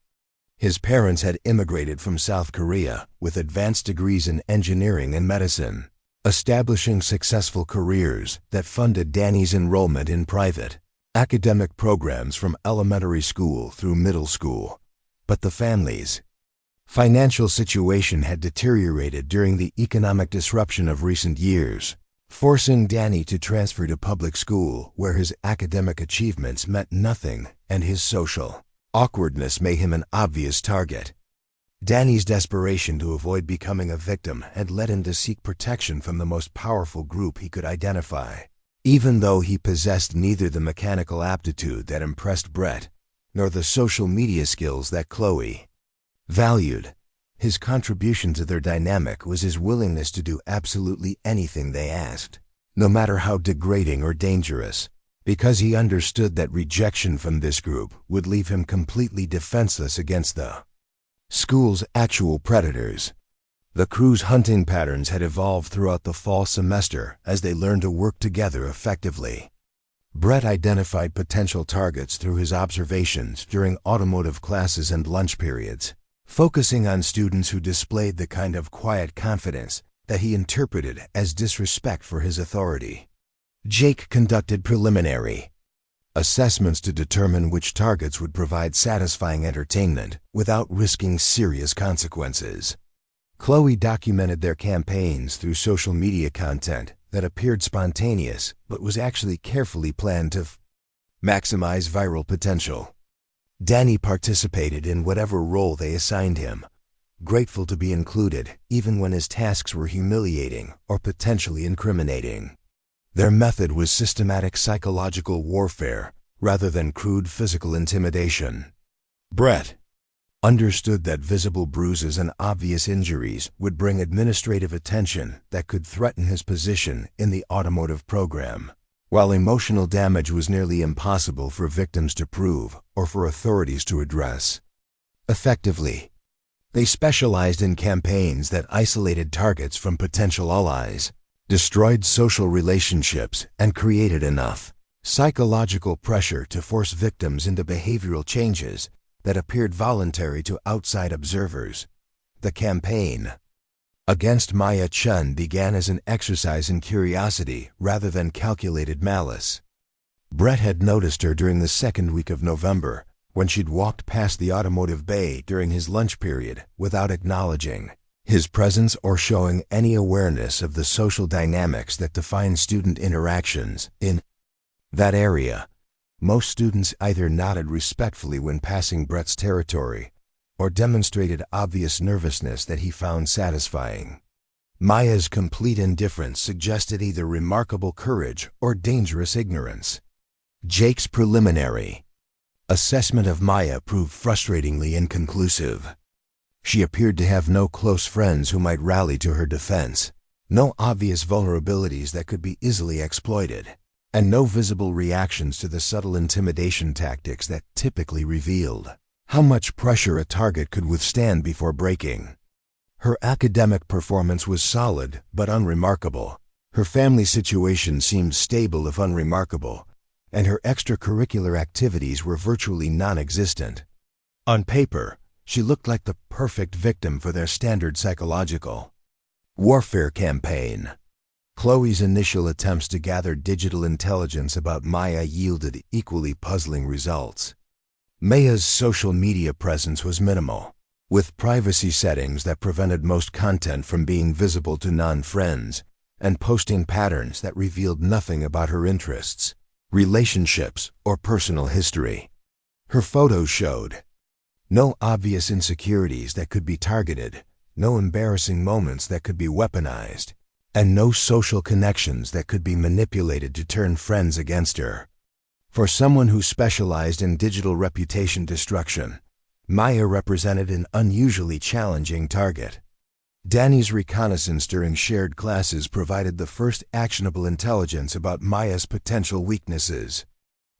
His parents had immigrated from South Korea with advanced degrees in engineering and medicine, establishing successful careers that funded Danny's enrollment in private academic programs from elementary school through middle school. But the family's financial situation had deteriorated during the economic disruption of recent years, forcing Danny to transfer to public school where his academic achievements meant nothing and his social awkwardness made him an obvious target. Danny's desperation to avoid becoming a victim had led him to seek protection from the most powerful group he could identify. Even though he possessed neither the mechanical aptitude that impressed Brett nor the social media skills that Chloe valued, his contribution to their dynamic was his willingness to do absolutely anything they asked, no matter how degrading or dangerous, because he understood that rejection from this group would leave him completely defenseless against the school's actual predators. The crew's hunting patterns had evolved throughout the fall semester as they learned to work together effectively. Brett identified potential targets through his observations during automotive classes and lunch periods, focusing on students who displayed the kind of quiet confidence that he interpreted as disrespect for his authority. Jake conducted preliminary assessments to determine which targets would provide satisfying entertainment without risking serious consequences. Chloe documented their campaigns through social media content that appeared spontaneous but was actually carefully planned to maximize viral potential. Danny participated in whatever role they assigned him, grateful to be included even when his tasks were humiliating or potentially incriminating. Their method was systematic psychological warfare rather than crude physical intimidation. Brett understood that visible bruises and obvious injuries would bring administrative attention that could threaten his position in the automotive program, while emotional damage was nearly impossible for victims to prove or for authorities to address. Effectively, they specialized in campaigns that isolated targets from potential allies, destroyed social relationships, and created enough psychological pressure to force victims into behavioral changes that appeared voluntary to outside observers. The campaign against Maya Chen began as an exercise in curiosity rather than calculated malice. Brett had noticed her during the second week of November, when she'd walked past the automotive bay during his lunch period without acknowledging his presence or showing any awareness of the social dynamics that define student interactions in that area. Most students either nodded respectfully when passing Brett's territory or demonstrated obvious nervousness that he found satisfying. Maya's complete indifference suggested either remarkable courage or dangerous ignorance. Jake's preliminary assessment of Maya proved frustratingly inconclusive. She appeared to have no close friends who might rally to her defense, no obvious vulnerabilities that could be easily exploited, and no visible reactions to the subtle intimidation tactics that typically revealed how much pressure a target could withstand before breaking. Her academic performance was solid but unremarkable. Her family situation seemed stable if unremarkable, and her extracurricular activities were virtually non-existent. On paper, she looked like the perfect victim for their standard psychological warfare campaign. Chloe's initial attempts to gather digital intelligence about Maya yielded equally puzzling results. Maya's social media presence was minimal, with privacy settings that prevented most content from being visible to non-friends, and posting patterns that revealed nothing about her interests, relationships, or personal history. Her photos showed no obvious insecurities that could be targeted, no embarrassing moments that could be weaponized, and no social connections that could be manipulated to turn friends against her. For someone who specialized in digital reputation destruction, Maya represented an unusually challenging target. Danny's reconnaissance during shared classes provided the first actionable intelligence about Maya's potential weaknesses.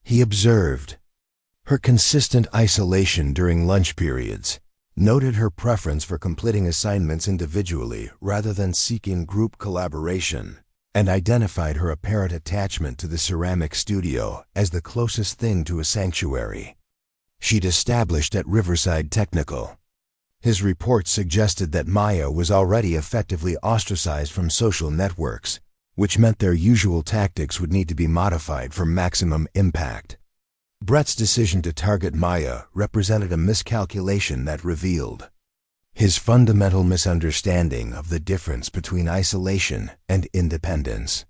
He observed her consistent isolation during lunch periods, noted her preference for completing assignments individually rather than seeking group collaboration, and identified her apparent attachment to the ceramic studio as the closest thing to a sanctuary she'd established at Riverside Technical. His report suggested that Maya was already effectively ostracized from social networks, which meant their usual tactics would need to be modified for maximum impact. Brett's decision to target Maya represented a miscalculation that revealed his fundamental misunderstanding of the difference between isolation and independence.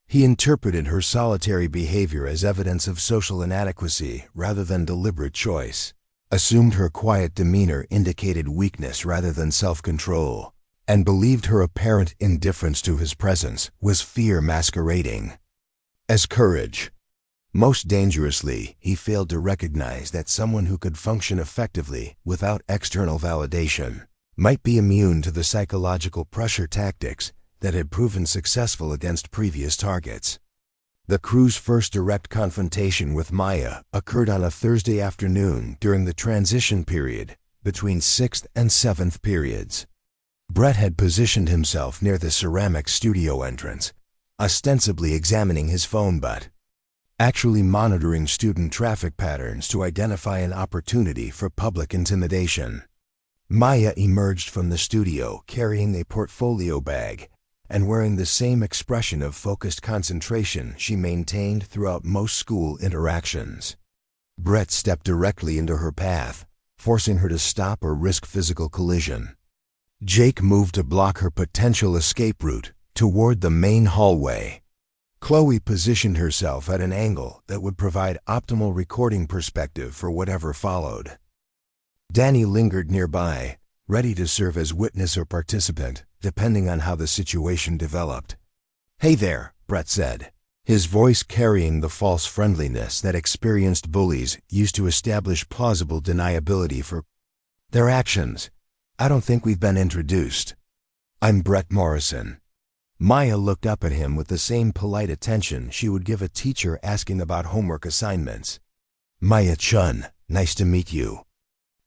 He interpreted her solitary behavior as evidence of social inadequacy rather than deliberate choice, assumed her quiet demeanor indicated weakness rather than self-control, and believed her apparent indifference to his presence was fear masquerading as courage. Most dangerously, he failed to recognize that someone who could function effectively without external validation might be immune to the psychological pressure tactics that had proven successful against previous targets. The crew's first direct confrontation with Maya occurred on a Thursday afternoon during the transition period between 6th and 7th periods. Brett had positioned himself near the ceramic studio entrance, ostensibly examining his phone but actually monitoring student traffic patterns to identify an opportunity for public intimidation. Maya emerged from the studio carrying a portfolio bag and wearing the same expression of focused concentration she maintained throughout most school interactions. Brett stepped directly into her path, forcing her to stop or risk physical collision. Jake moved to block her potential escape route toward the main hallway. Chloe positioned herself at an angle that would provide optimal recording perspective for whatever followed. Danny lingered nearby, ready to serve as witness or participant, depending on how the situation developed. "Hey there," Brett said, his voice carrying the false friendliness that experienced bullies used to establish plausible deniability for their actions. "I don't think we've been introduced. I'm Brett Morrison." Maya looked up at him with the same polite attention she would give a teacher asking about homework assignments. "Maya Chen, nice to meet you."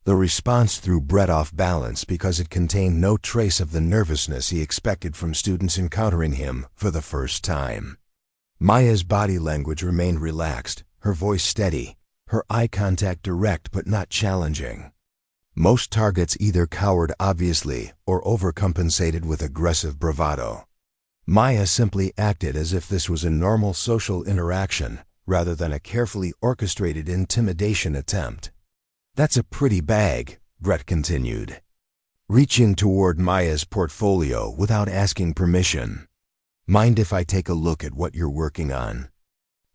The response threw Brett off balance because it contained no trace of the nervousness he expected from students encountering him for the first time. Maya's body language remained relaxed, her voice steady, her eye contact direct but not challenging. Most targets either cowered obviously or overcompensated with aggressive bravado. Maya simply acted as if this was a normal social interaction rather than a carefully orchestrated intimidation attempt. "That's a pretty bag," Brett continued, reaching toward Maya's portfolio without asking permission. "Mind if I take a look at what you're working on?"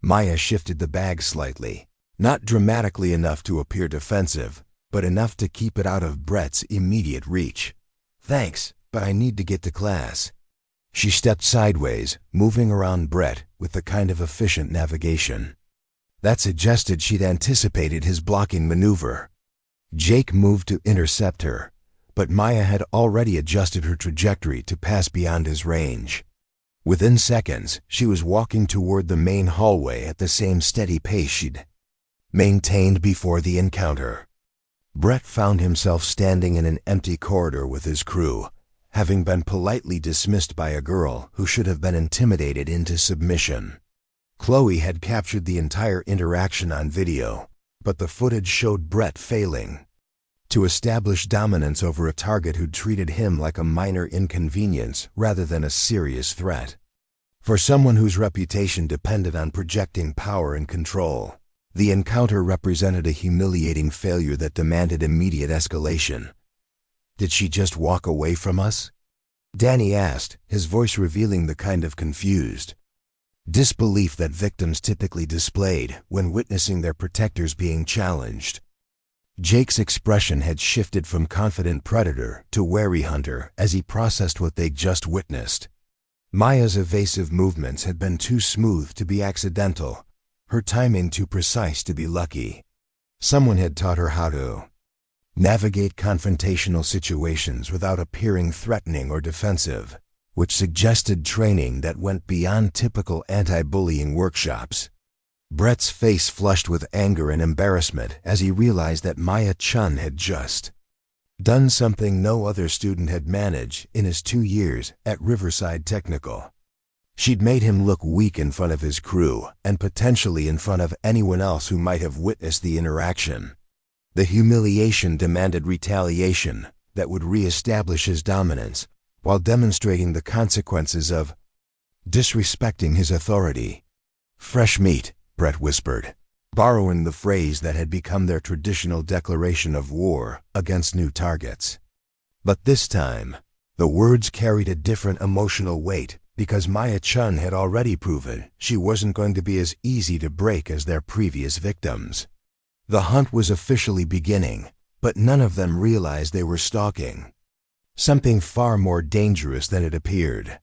Maya shifted the bag slightly, not dramatically enough to appear defensive, but enough to keep it out of Brett's immediate reach. "Thanks, but I need to get to class." She stepped sideways, moving around Brett with the kind of efficient navigation that suggested she'd anticipated his blocking maneuver. Jake moved to intercept her, but Maya had already adjusted her trajectory to pass beyond his range. Within seconds, she was walking toward the main hallway at the same steady pace she'd maintained before the encounter. Brett found himself standing in an empty corridor with his crew, having been politely dismissed by a girl who should have been intimidated into submission. Chloe had captured the entire interaction on video, but the footage showed Brett failing to establish dominance over a target who'd treated him like a minor inconvenience rather than a serious threat. For someone whose reputation depended on projecting power and control, the encounter represented a humiliating failure that demanded immediate escalation. "Did she just walk away from us?" Danny asked, his voice revealing the kind of confused disbelief that victims typically displayed when witnessing their protectors being challenged. Jake's expression had shifted from confident predator to wary hunter as he processed what they'd just witnessed. Maya's evasive movements had been too smooth to be accidental, her timing too precise to be lucky. Someone had taught her how to navigate confrontational situations without appearing threatening or defensive, which suggested training that went beyond typical anti-bullying workshops. Brett's face flushed with anger and embarrassment as he realized that Maya Chen had just done something no other student had managed in his 2 years at Riverside Technical. She'd made him look weak in front of his crew and potentially in front of anyone else who might have witnessed the interaction. The humiliation demanded retaliation that would re-establish his dominance while demonstrating the consequences of disrespecting his authority. "Fresh meat," Brett whispered, borrowing the phrase that had become their traditional declaration of war against new targets. But this time, the words carried a different emotional weight because Maya Chen had already proven she wasn't going to be as easy to break as their previous victims. The hunt was officially beginning, but none of them realized they were stalking something far more dangerous than it appeared.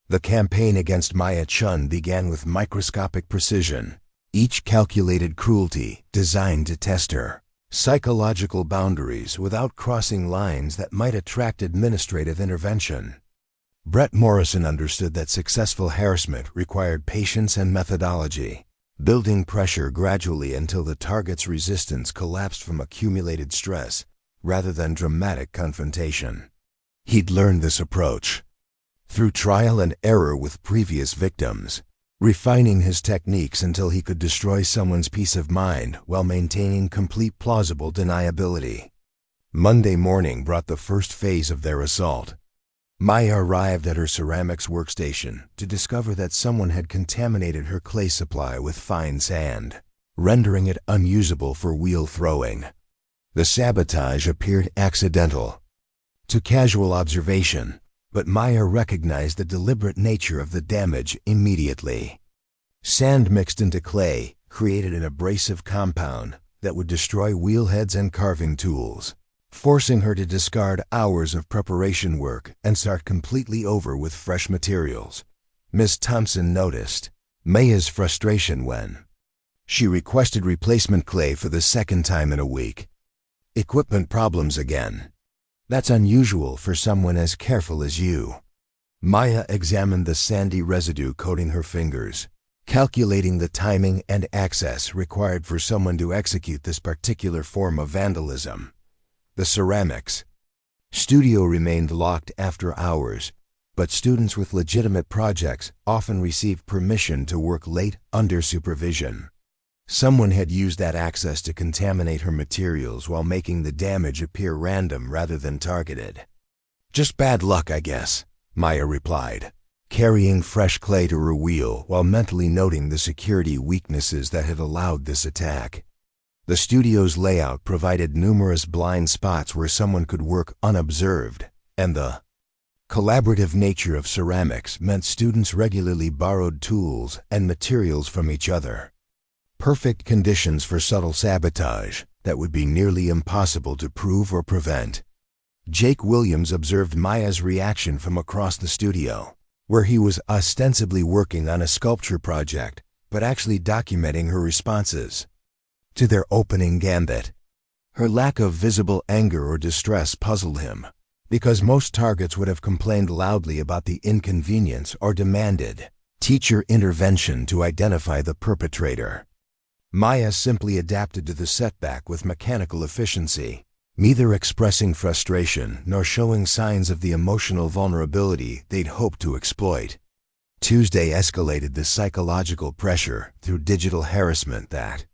The campaign against Maya Chen began with microscopic precision, each calculated cruelty designed to test her psychological boundaries without crossing lines that might attract administrative intervention. Brett Morrison understood that successful harassment required patience and methodology, building pressure gradually until the target's resistance collapsed from accumulated stress rather than dramatic confrontation. He'd learned this approach through trial and error with previous victims, refining his techniques until he could destroy someone's peace of mind while maintaining complete plausible deniability. Monday morning brought the first phase of their assault. Maya arrived at her ceramics workstation to discover that someone had contaminated her clay supply with fine sand, rendering it unusable for wheel throwing. The sabotage appeared accidental. to casual observation, but Maya recognized the deliberate nature of the damage immediately. Sand mixed into clay created an abrasive compound that would destroy wheelheads and carving tools, forcing her to discard hours of preparation work and start completely over with fresh materials. Miss Thompson noticed Maya's frustration when she requested replacement clay for the second time in a week. Equipment problems again. That's unusual for someone as careful as you. Maya examined the sandy residue coating her fingers, calculating the timing and access required for someone to execute this particular form of vandalism. The ceramics studio remained locked after hours, but students with legitimate projects often received permission to work late under supervision. Someone had used that access to contaminate her materials while making the damage appear random rather than targeted. Just bad luck, I guess, Maya replied, carrying fresh clay to her wheel while mentally noting the security weaknesses that had allowed this attack. The studio's layout provided numerous blind spots where someone could work unobserved, and the collaborative nature of ceramics meant students regularly borrowed tools and materials from each other. Perfect conditions for subtle sabotage that would be nearly impossible to prove or prevent. Jake Williams observed Maya's reaction from across the studio, where he was ostensibly working on a sculpture project, but actually documenting her responses to their opening gambit. Her lack of visible anger or distress puzzled him, because most targets would have complained loudly about the inconvenience or demanded teacher intervention to identify the perpetrator. Maya simply adapted to the setback with mechanical efficiency, neither expressing frustration nor showing signs of the emotional vulnerability they'd hoped to exploit. Tuesday escalated the psychological pressure through digital harassment that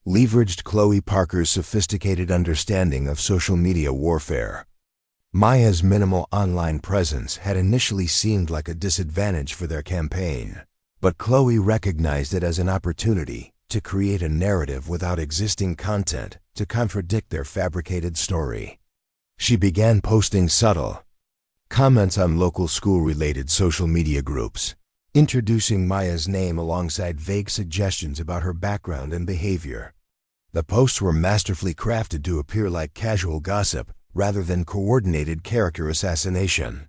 leveraged Chloe Parker's sophisticated understanding of social media warfare. Maya's minimal online presence had initially seemed like a disadvantage for their campaign, but Chloe recognized it as an opportunity to create a narrative without existing content to contradict their fabricated story. She began posting subtle comments on local school-related social media groups, introducing Maya's name alongside vague suggestions about her background and behavior. The posts were masterfully crafted to appear like casual gossip rather than coordinated character assassination.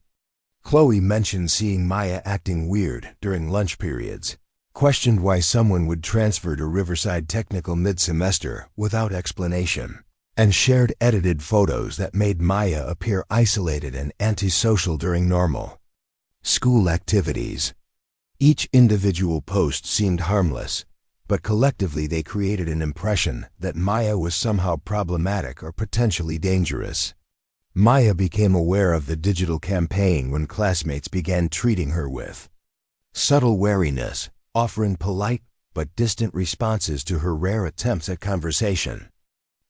Chloe mentioned seeing Maya acting weird during lunch periods, questioned why someone would transfer to Riverside Technical mid-semester without explanation, and shared edited photos that made Maya appear isolated and antisocial during normal school activities. Each individual post seemed harmless, but collectively they created an impression that Maya was somehow problematic or potentially dangerous. Maya became aware of the digital campaign when classmates began treating her with subtle wariness, offering polite but distant responses to her rare attempts at conversation.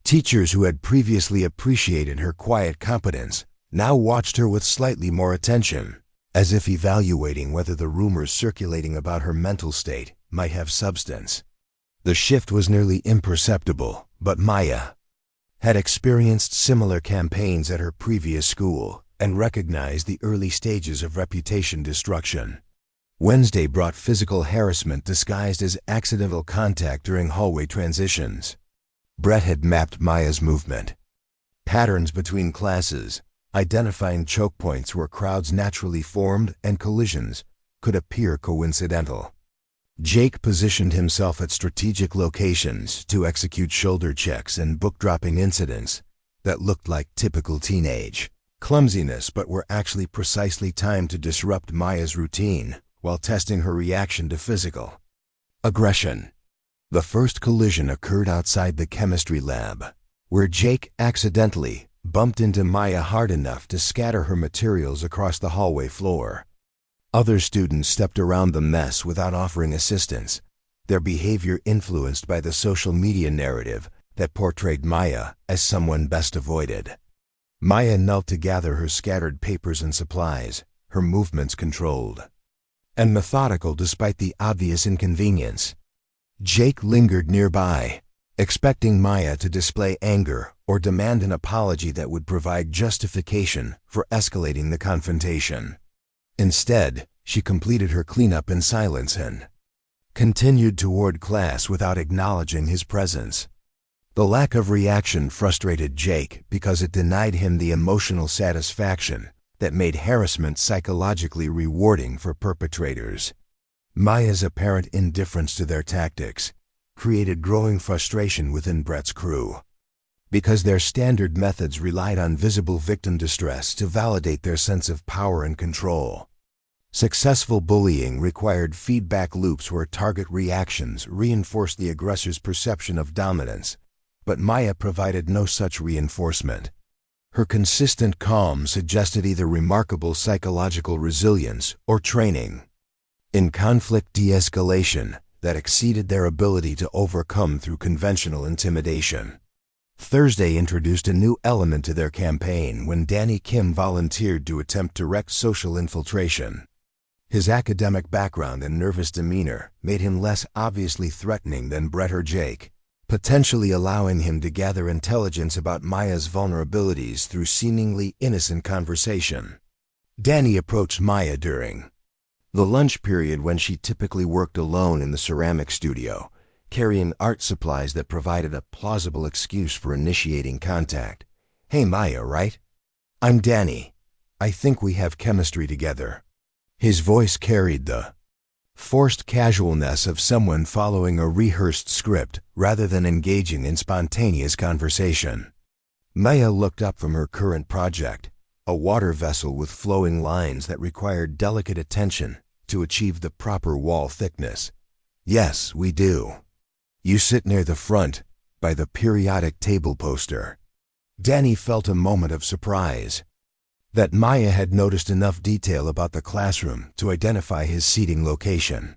Teachers who had previously appreciated her quiet competence now watched her with slightly more attention, as if evaluating whether the rumors circulating about her mental state might have substance. The shift was nearly imperceptible, but Maya had experienced similar campaigns at her previous school and recognized the early stages of reputation destruction. Wednesday brought physical harassment disguised as accidental contact during hallway transitions. Brett had mapped Maya's movement patterns between classes, identifying choke points where crowds naturally formed and collisions could appear coincidental. Jake positioned himself at strategic locations to execute shoulder checks and book-dropping incidents that looked like typical teenage clumsiness but were actually precisely timed to disrupt Maya's routine while testing her reaction to physical aggression. The first collision occurred outside the chemistry lab, where Jake accidentally bumped into Maya hard enough to scatter her materials across the hallway floor. Other students stepped around the mess without offering assistance, their behavior influenced by the social media narrative that portrayed Maya as someone best avoided. Maya knelt to gather her scattered papers and supplies, her movements controlled and methodical despite the obvious inconvenience. Jake lingered nearby, expecting Maya to display anger or demand an apology that would provide justification for escalating the confrontation. Instead, she completed her cleanup in silence and continued toward class without acknowledging his presence. The lack of reaction frustrated Jake because it denied him the emotional satisfaction that made harassment psychologically rewarding for perpetrators. Maya's apparent indifference to their tactics created growing frustration within Brett's crew. Because their standard methods relied on visible victim distress to validate their sense of power and control. Successful bullying required feedback loops where target reactions reinforced the aggressor's perception of dominance, but Maya provided no such reinforcement. Her consistent calm suggested either remarkable psychological resilience or training in conflict de-escalation that exceeded their ability to overcome through conventional intimidation. Thursday introduced a new element to their campaign when Danny Kim volunteered to attempt direct social infiltration. His academic background and nervous demeanor made him less obviously threatening than Brett or Jake, potentially allowing him to gather intelligence about Maya's vulnerabilities through seemingly innocent conversation. Danny approached Maya during the lunch period when she typically worked alone in the ceramic studio, carrying art supplies that provided a plausible excuse for initiating contact. "Hey Maya, right? I'm Danny. I think we have chemistry together." His voice carried the forced casualness of someone following a rehearsed script rather than engaging in spontaneous conversation. Maya looked up from her current project, a water vessel with flowing lines that required delicate attention to achieve the proper wall thickness. "Yes, we do. You sit near the front, by the periodic table poster." Danny felt a moment of surprise that Maya had noticed enough detail about the classroom to identify his seating location.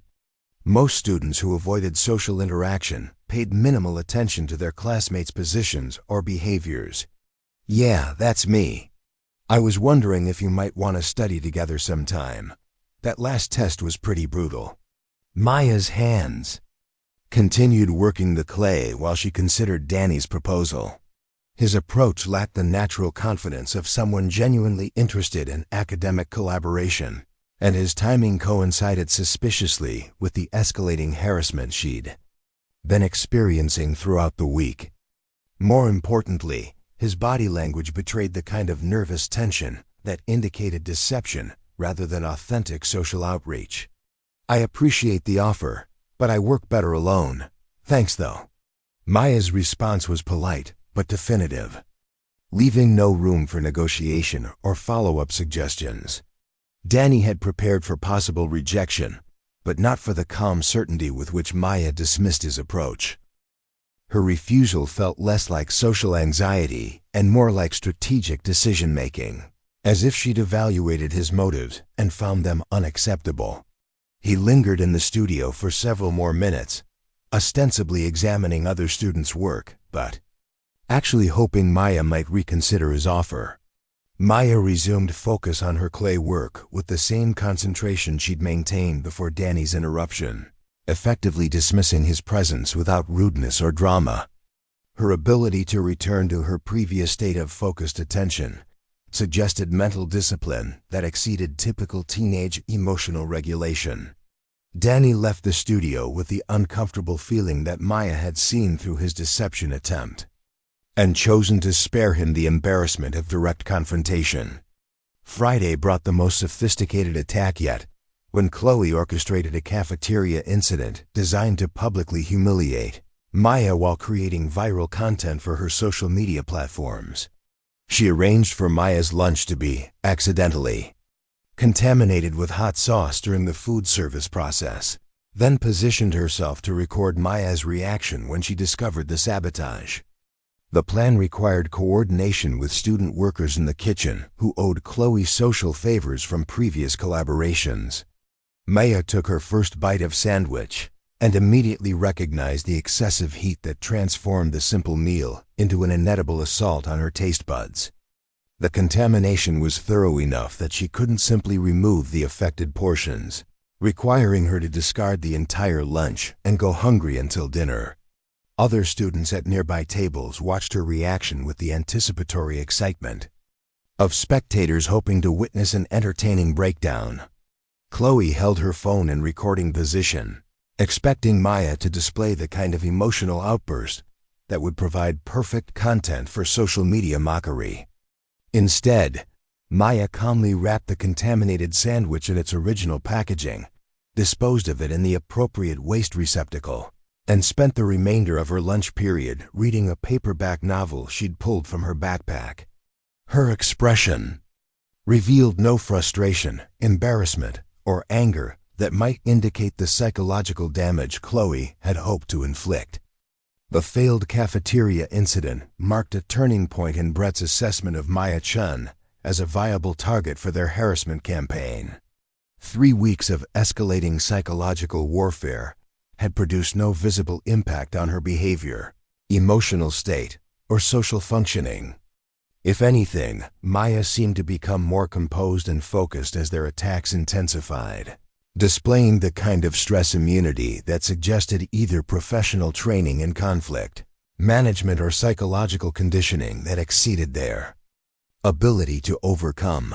Most students who avoided social interaction paid minimal attention to their classmates' positions or behaviors. "Yeah, that's me. I was wondering if you might want to study together sometime. That last test was pretty brutal." Maya's hands continued working the clay while she considered Danny's proposal. His approach lacked the natural confidence of someone genuinely interested in academic collaboration, and his timing coincided suspiciously with the escalating harassment she'd been experiencing throughout the week. More importantly, his body language betrayed the kind of nervous tension that indicated deception rather than authentic social outreach. "I appreciate the offer, but I work better alone. Thanks though." Maya's response was polite but definitive, leaving no room for negotiation or follow-up suggestions. Danny had prepared for possible rejection, but not for the calm certainty with which Maya dismissed his approach. Her refusal felt less like social anxiety and more like strategic decision-making, as if she'd evaluated his motives and found them unacceptable. He lingered in the studio for several more minutes, ostensibly examining other students' work, but actually hoping Maya might reconsider his offer. Maya resumed focus on her clay work with the same concentration she'd maintained before Danny's interruption, effectively dismissing his presence without rudeness or drama. Her ability to return to her previous state of focused attention suggested mental discipline that exceeded typical teenage emotional regulation. Danny left the studio with the uncomfortable feeling that Maya had seen through his deception attempt and chosen to spare him the embarrassment of direct confrontation. Friday brought the most sophisticated attack yet, when Chloe orchestrated a cafeteria incident designed to publicly humiliate Maya while creating viral content for her social media platforms. She arranged for Maya's lunch to be, accidentally, contaminated with hot sauce during the food service process, then positioned herself to record Maya's reaction when she discovered the sabotage. The plan required coordination with student workers in the kitchen who owed Chloe social favors from previous collaborations. Maya took her first bite of sandwich and immediately recognized the excessive heat that transformed the simple meal into an inedible assault on her taste buds. The contamination was thorough enough that she couldn't simply remove the affected portions, requiring her to discard the entire lunch and go hungry until dinner. Other students at nearby tables watched her reaction with the anticipatory excitement of spectators hoping to witness an entertaining breakdown. Chloe held her phone in recording position, expecting Maya to display the kind of emotional outburst that would provide perfect content for social media mockery. Instead, Maya calmly wrapped the contaminated sandwich in its original packaging, disposed of it in the appropriate waste receptacle, and spent the remainder of her lunch period reading a paperback novel she'd pulled from her backpack. Her expression revealed no frustration, embarrassment, or anger that might indicate the psychological damage Chloe had hoped to inflict. The failed cafeteria incident marked a turning point in Brett's assessment of Maya Chen as a viable target for their harassment campaign. 3 weeks of escalating psychological warfare had produced no visible impact on her behavior, emotional state, or social functioning. If anything, Maya seemed to become more composed and focused as their attacks intensified, displaying the kind of stress immunity that suggested either professional training in conflict management or psychological conditioning that exceeded their ability to overcome.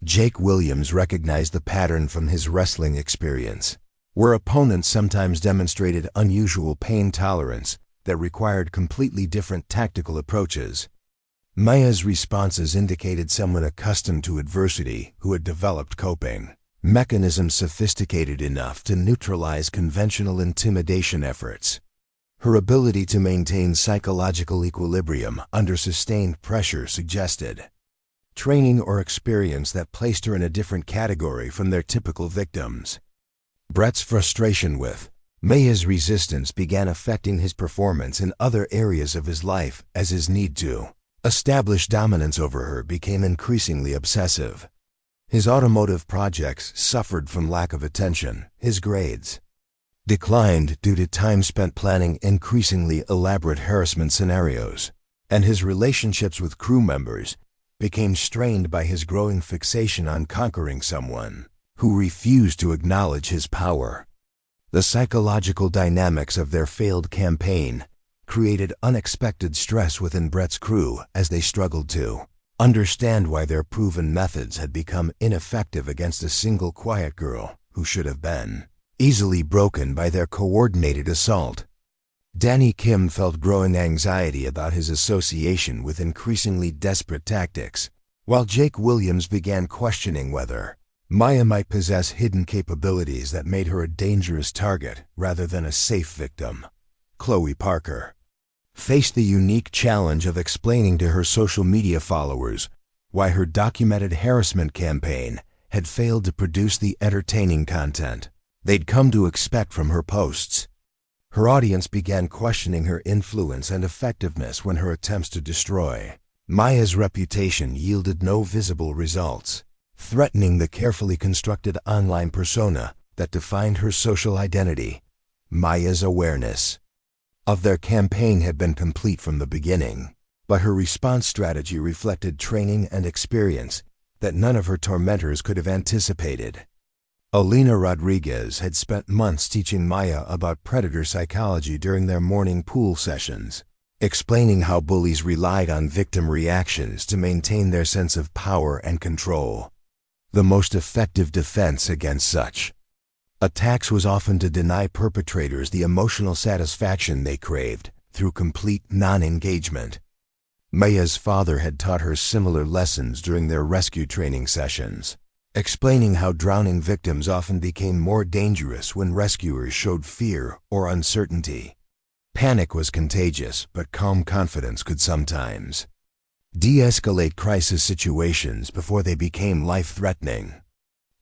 Jake Williams recognized the pattern from his wrestling experience, where opponents sometimes demonstrated unusual pain tolerance that required completely different tactical approaches. Maya's responses indicated someone accustomed to adversity who had developed coping mechanisms sophisticated enough to neutralize conventional intimidation efforts. Her ability to maintain psychological equilibrium under sustained pressure suggested training or experience that placed her in a different category from their typical victims. Brett's frustration with Maya's resistance began affecting his performance in other areas of his life as his need to establish dominance over her became increasingly obsessive. His automotive projects suffered from lack of attention, his grades declined due to time spent planning increasingly elaborate harassment scenarios, and his relationships with crew members became strained by his growing fixation on conquering someone who refused to acknowledge his power. The psychological dynamics of their failed campaign created unexpected stress within Brett's crew as they struggled to understand why their proven methods had become ineffective against a single quiet girl who should have been easily broken by their coordinated assault. Danny Kim felt growing anxiety about his association with increasingly desperate tactics, while Jake Williams began questioning whether Maya might possess hidden capabilities that made her a dangerous target rather than a safe victim. Chloe Parker faced the unique challenge of explaining to her social media followers why her documented harassment campaign had failed to produce the entertaining content they'd come to expect from her posts. Her audience began questioning her influence and effectiveness when her attempts to destroy Maya's reputation yielded no visible results, threatening the carefully constructed online persona that defined her social identity. Maya's awareness of their campaign had been complete from the beginning, but her response strategy reflected training and experience that none of her tormentors could have anticipated. Alina Rodriguez had spent months teaching Maya about predator psychology during their morning pool sessions, explaining how bullies relied on victim reactions to maintain their sense of power and control. The most effective defense against such attacks was often to deny perpetrators the emotional satisfaction they craved through complete non-engagement. Maya's father had taught her similar lessons during their rescue training sessions, explaining how drowning victims often became more dangerous when rescuers showed fear or uncertainty. Panic was contagious, but calm confidence could sometimes de-escalate crisis situations before they became life-threatening.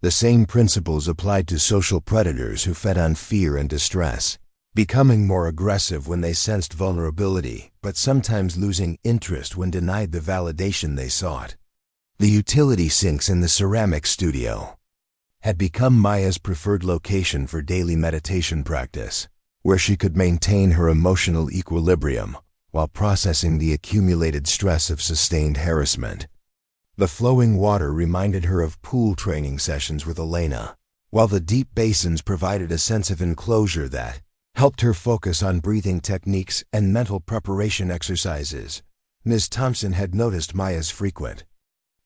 The same principles applied to social predators who fed on fear and distress, becoming more aggressive when they sensed vulnerability, but sometimes losing interest when denied the validation they sought. The utility sinks in the ceramic studio had become Maya's preferred location for daily meditation practice, where she could maintain her emotional equilibrium while processing the accumulated stress of sustained harassment. The flowing water reminded her of pool training sessions with Elena, while the deep basins provided a sense of enclosure that, helped her focus on breathing techniques and mental preparation exercises. Ms. Thompson had noticed Maya's frequent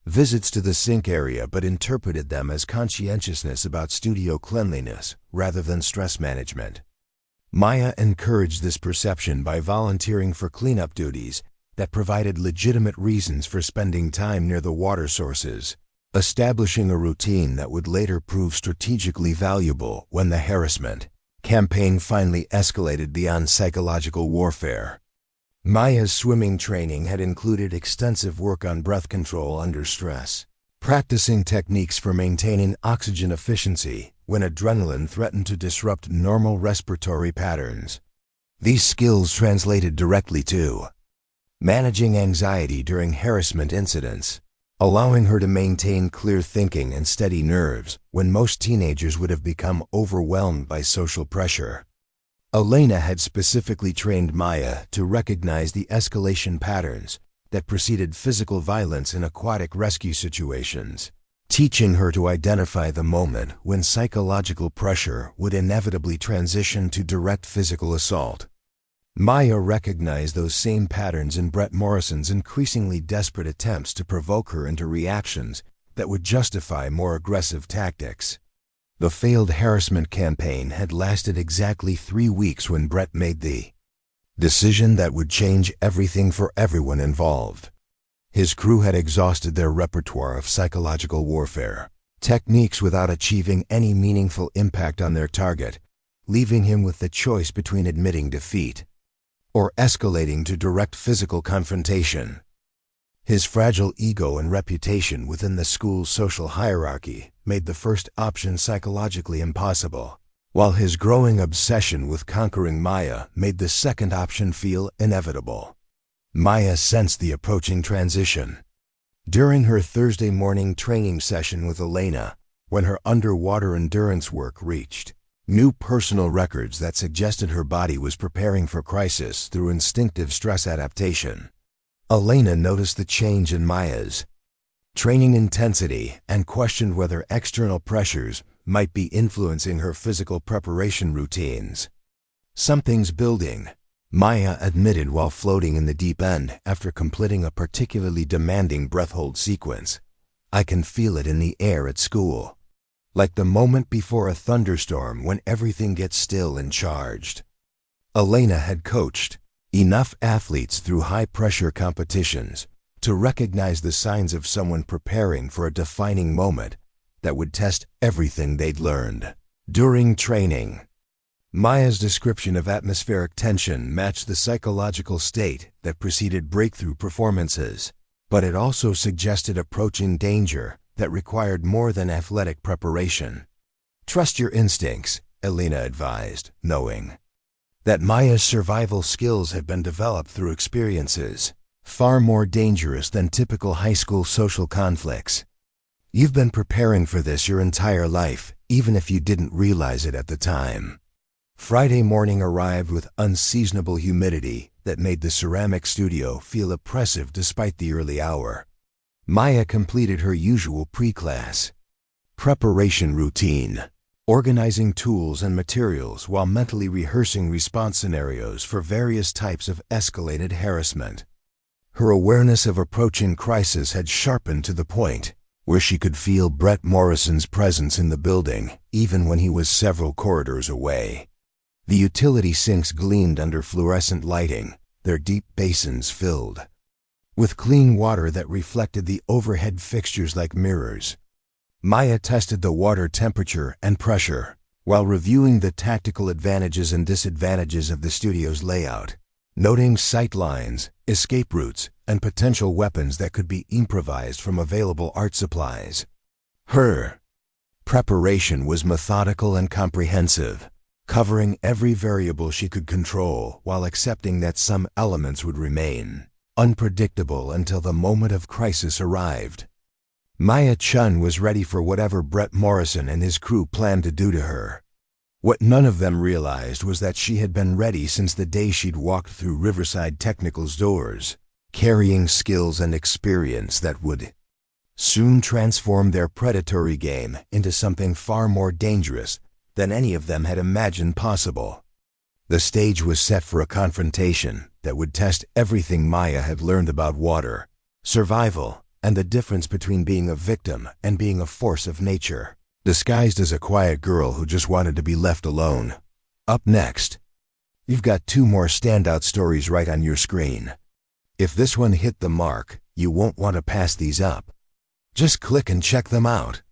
visits to the sink area but interpreted them as conscientiousness about studio cleanliness rather than stress management. Maya encouraged this perception by volunteering for cleanup duties that provided legitimate reasons for spending time near the water sources, establishing a routine that would later prove strategically valuable when the harassment campaign finally escalated beyond psychological warfare. Maya's swimming training had included extensive work on breath control under stress, practicing techniques for maintaining oxygen efficiency when adrenaline threatened to disrupt normal respiratory patterns. These skills translated directly to managing anxiety during harassment incidents, allowing her to maintain clear thinking and steady nerves when most teenagers would have become overwhelmed by social pressure. Elena had specifically trained Maya to recognize the escalation patterns that preceded physical violence in aquatic rescue situations, teaching her to identify the moment when psychological pressure would inevitably transition to direct physical assault. Maya recognized those same patterns in Brett Morrison's increasingly desperate attempts to provoke her into reactions that would justify more aggressive tactics. The failed harassment campaign had lasted exactly 3 weeks when Brett made the decision that would change everything for everyone involved. His crew had exhausted their repertoire of psychological warfare techniques without achieving any meaningful impact on their target, leaving him with the choice between admitting defeat or escalating to direct physical confrontation. His fragile ego and reputation within the school's social hierarchy made the first option psychologically impossible, while his growing obsession with conquering Maya made the second option feel inevitable. Maya sensed the approaching transition. During her Thursday morning training session with Elena, when her underwater endurance work reached new personal records that suggested her body was preparing for crisis through instinctive stress adaptation, Elena noticed the change in Maya's training intensity and questioned whether external pressures might be influencing her physical preparation routines. "Something's building," Maya admitted while floating in the deep end after completing a particularly demanding breath hold sequence. "I can feel it in the air at school. Like the moment before a thunderstorm when everything gets still and charged." Elena had coached enough athletes through high-pressure competitions to recognize the signs of someone preparing for a defining moment that would test everything they'd learned. During training, Maya's description of atmospheric tension matched the psychological state that preceded breakthrough performances, but it also suggested approaching danger that required more than athletic preparation. "Trust your instincts," Elena advised, knowing that Maya's survival skills had been developed through experiences far more dangerous than typical high school social conflicts. "You've been preparing for this your entire life, even if you didn't realize it at the time." Friday morning arrived with unseasonable humidity that made the ceramic studio feel oppressive despite the early hour. Maya completed her usual pre-class preparation routine, organizing tools and materials while mentally rehearsing response scenarios for various types of escalated harassment. Her awareness of approaching crisis had sharpened to the point where she could feel Brett Morrison's presence in the building, even when he was several corridors away. The utility sinks gleamed under fluorescent lighting, their deep basins filled with clean water that reflected the overhead fixtures like mirrors. Maya tested the water temperature and pressure while reviewing the tactical advantages and disadvantages of the studio's layout, noting sight lines, escape routes, and potential weapons that could be improvised from available art supplies. Her preparation was methodical and comprehensive, covering every variable she could control while accepting that some elements would remain unpredictable until the moment of crisis arrived. Maya Chen was ready for whatever Brett Morrison and his crew planned to do to her. What none of them realized was that she had been ready since the day she'd walked through Riverside Technical's doors, carrying skills and experience that would soon transform their predatory game into something far more dangerous than any of them had imagined possible. The stage was set for a confrontation that would test everything Maya had learned about water, survival, and the difference between being a victim and being a force of nature, disguised as a quiet girl who just wanted to be left alone. Up next, you've got 2 more standout stories right on your screen. If this one hit the mark, you won't want to pass these up. Just click and check them out.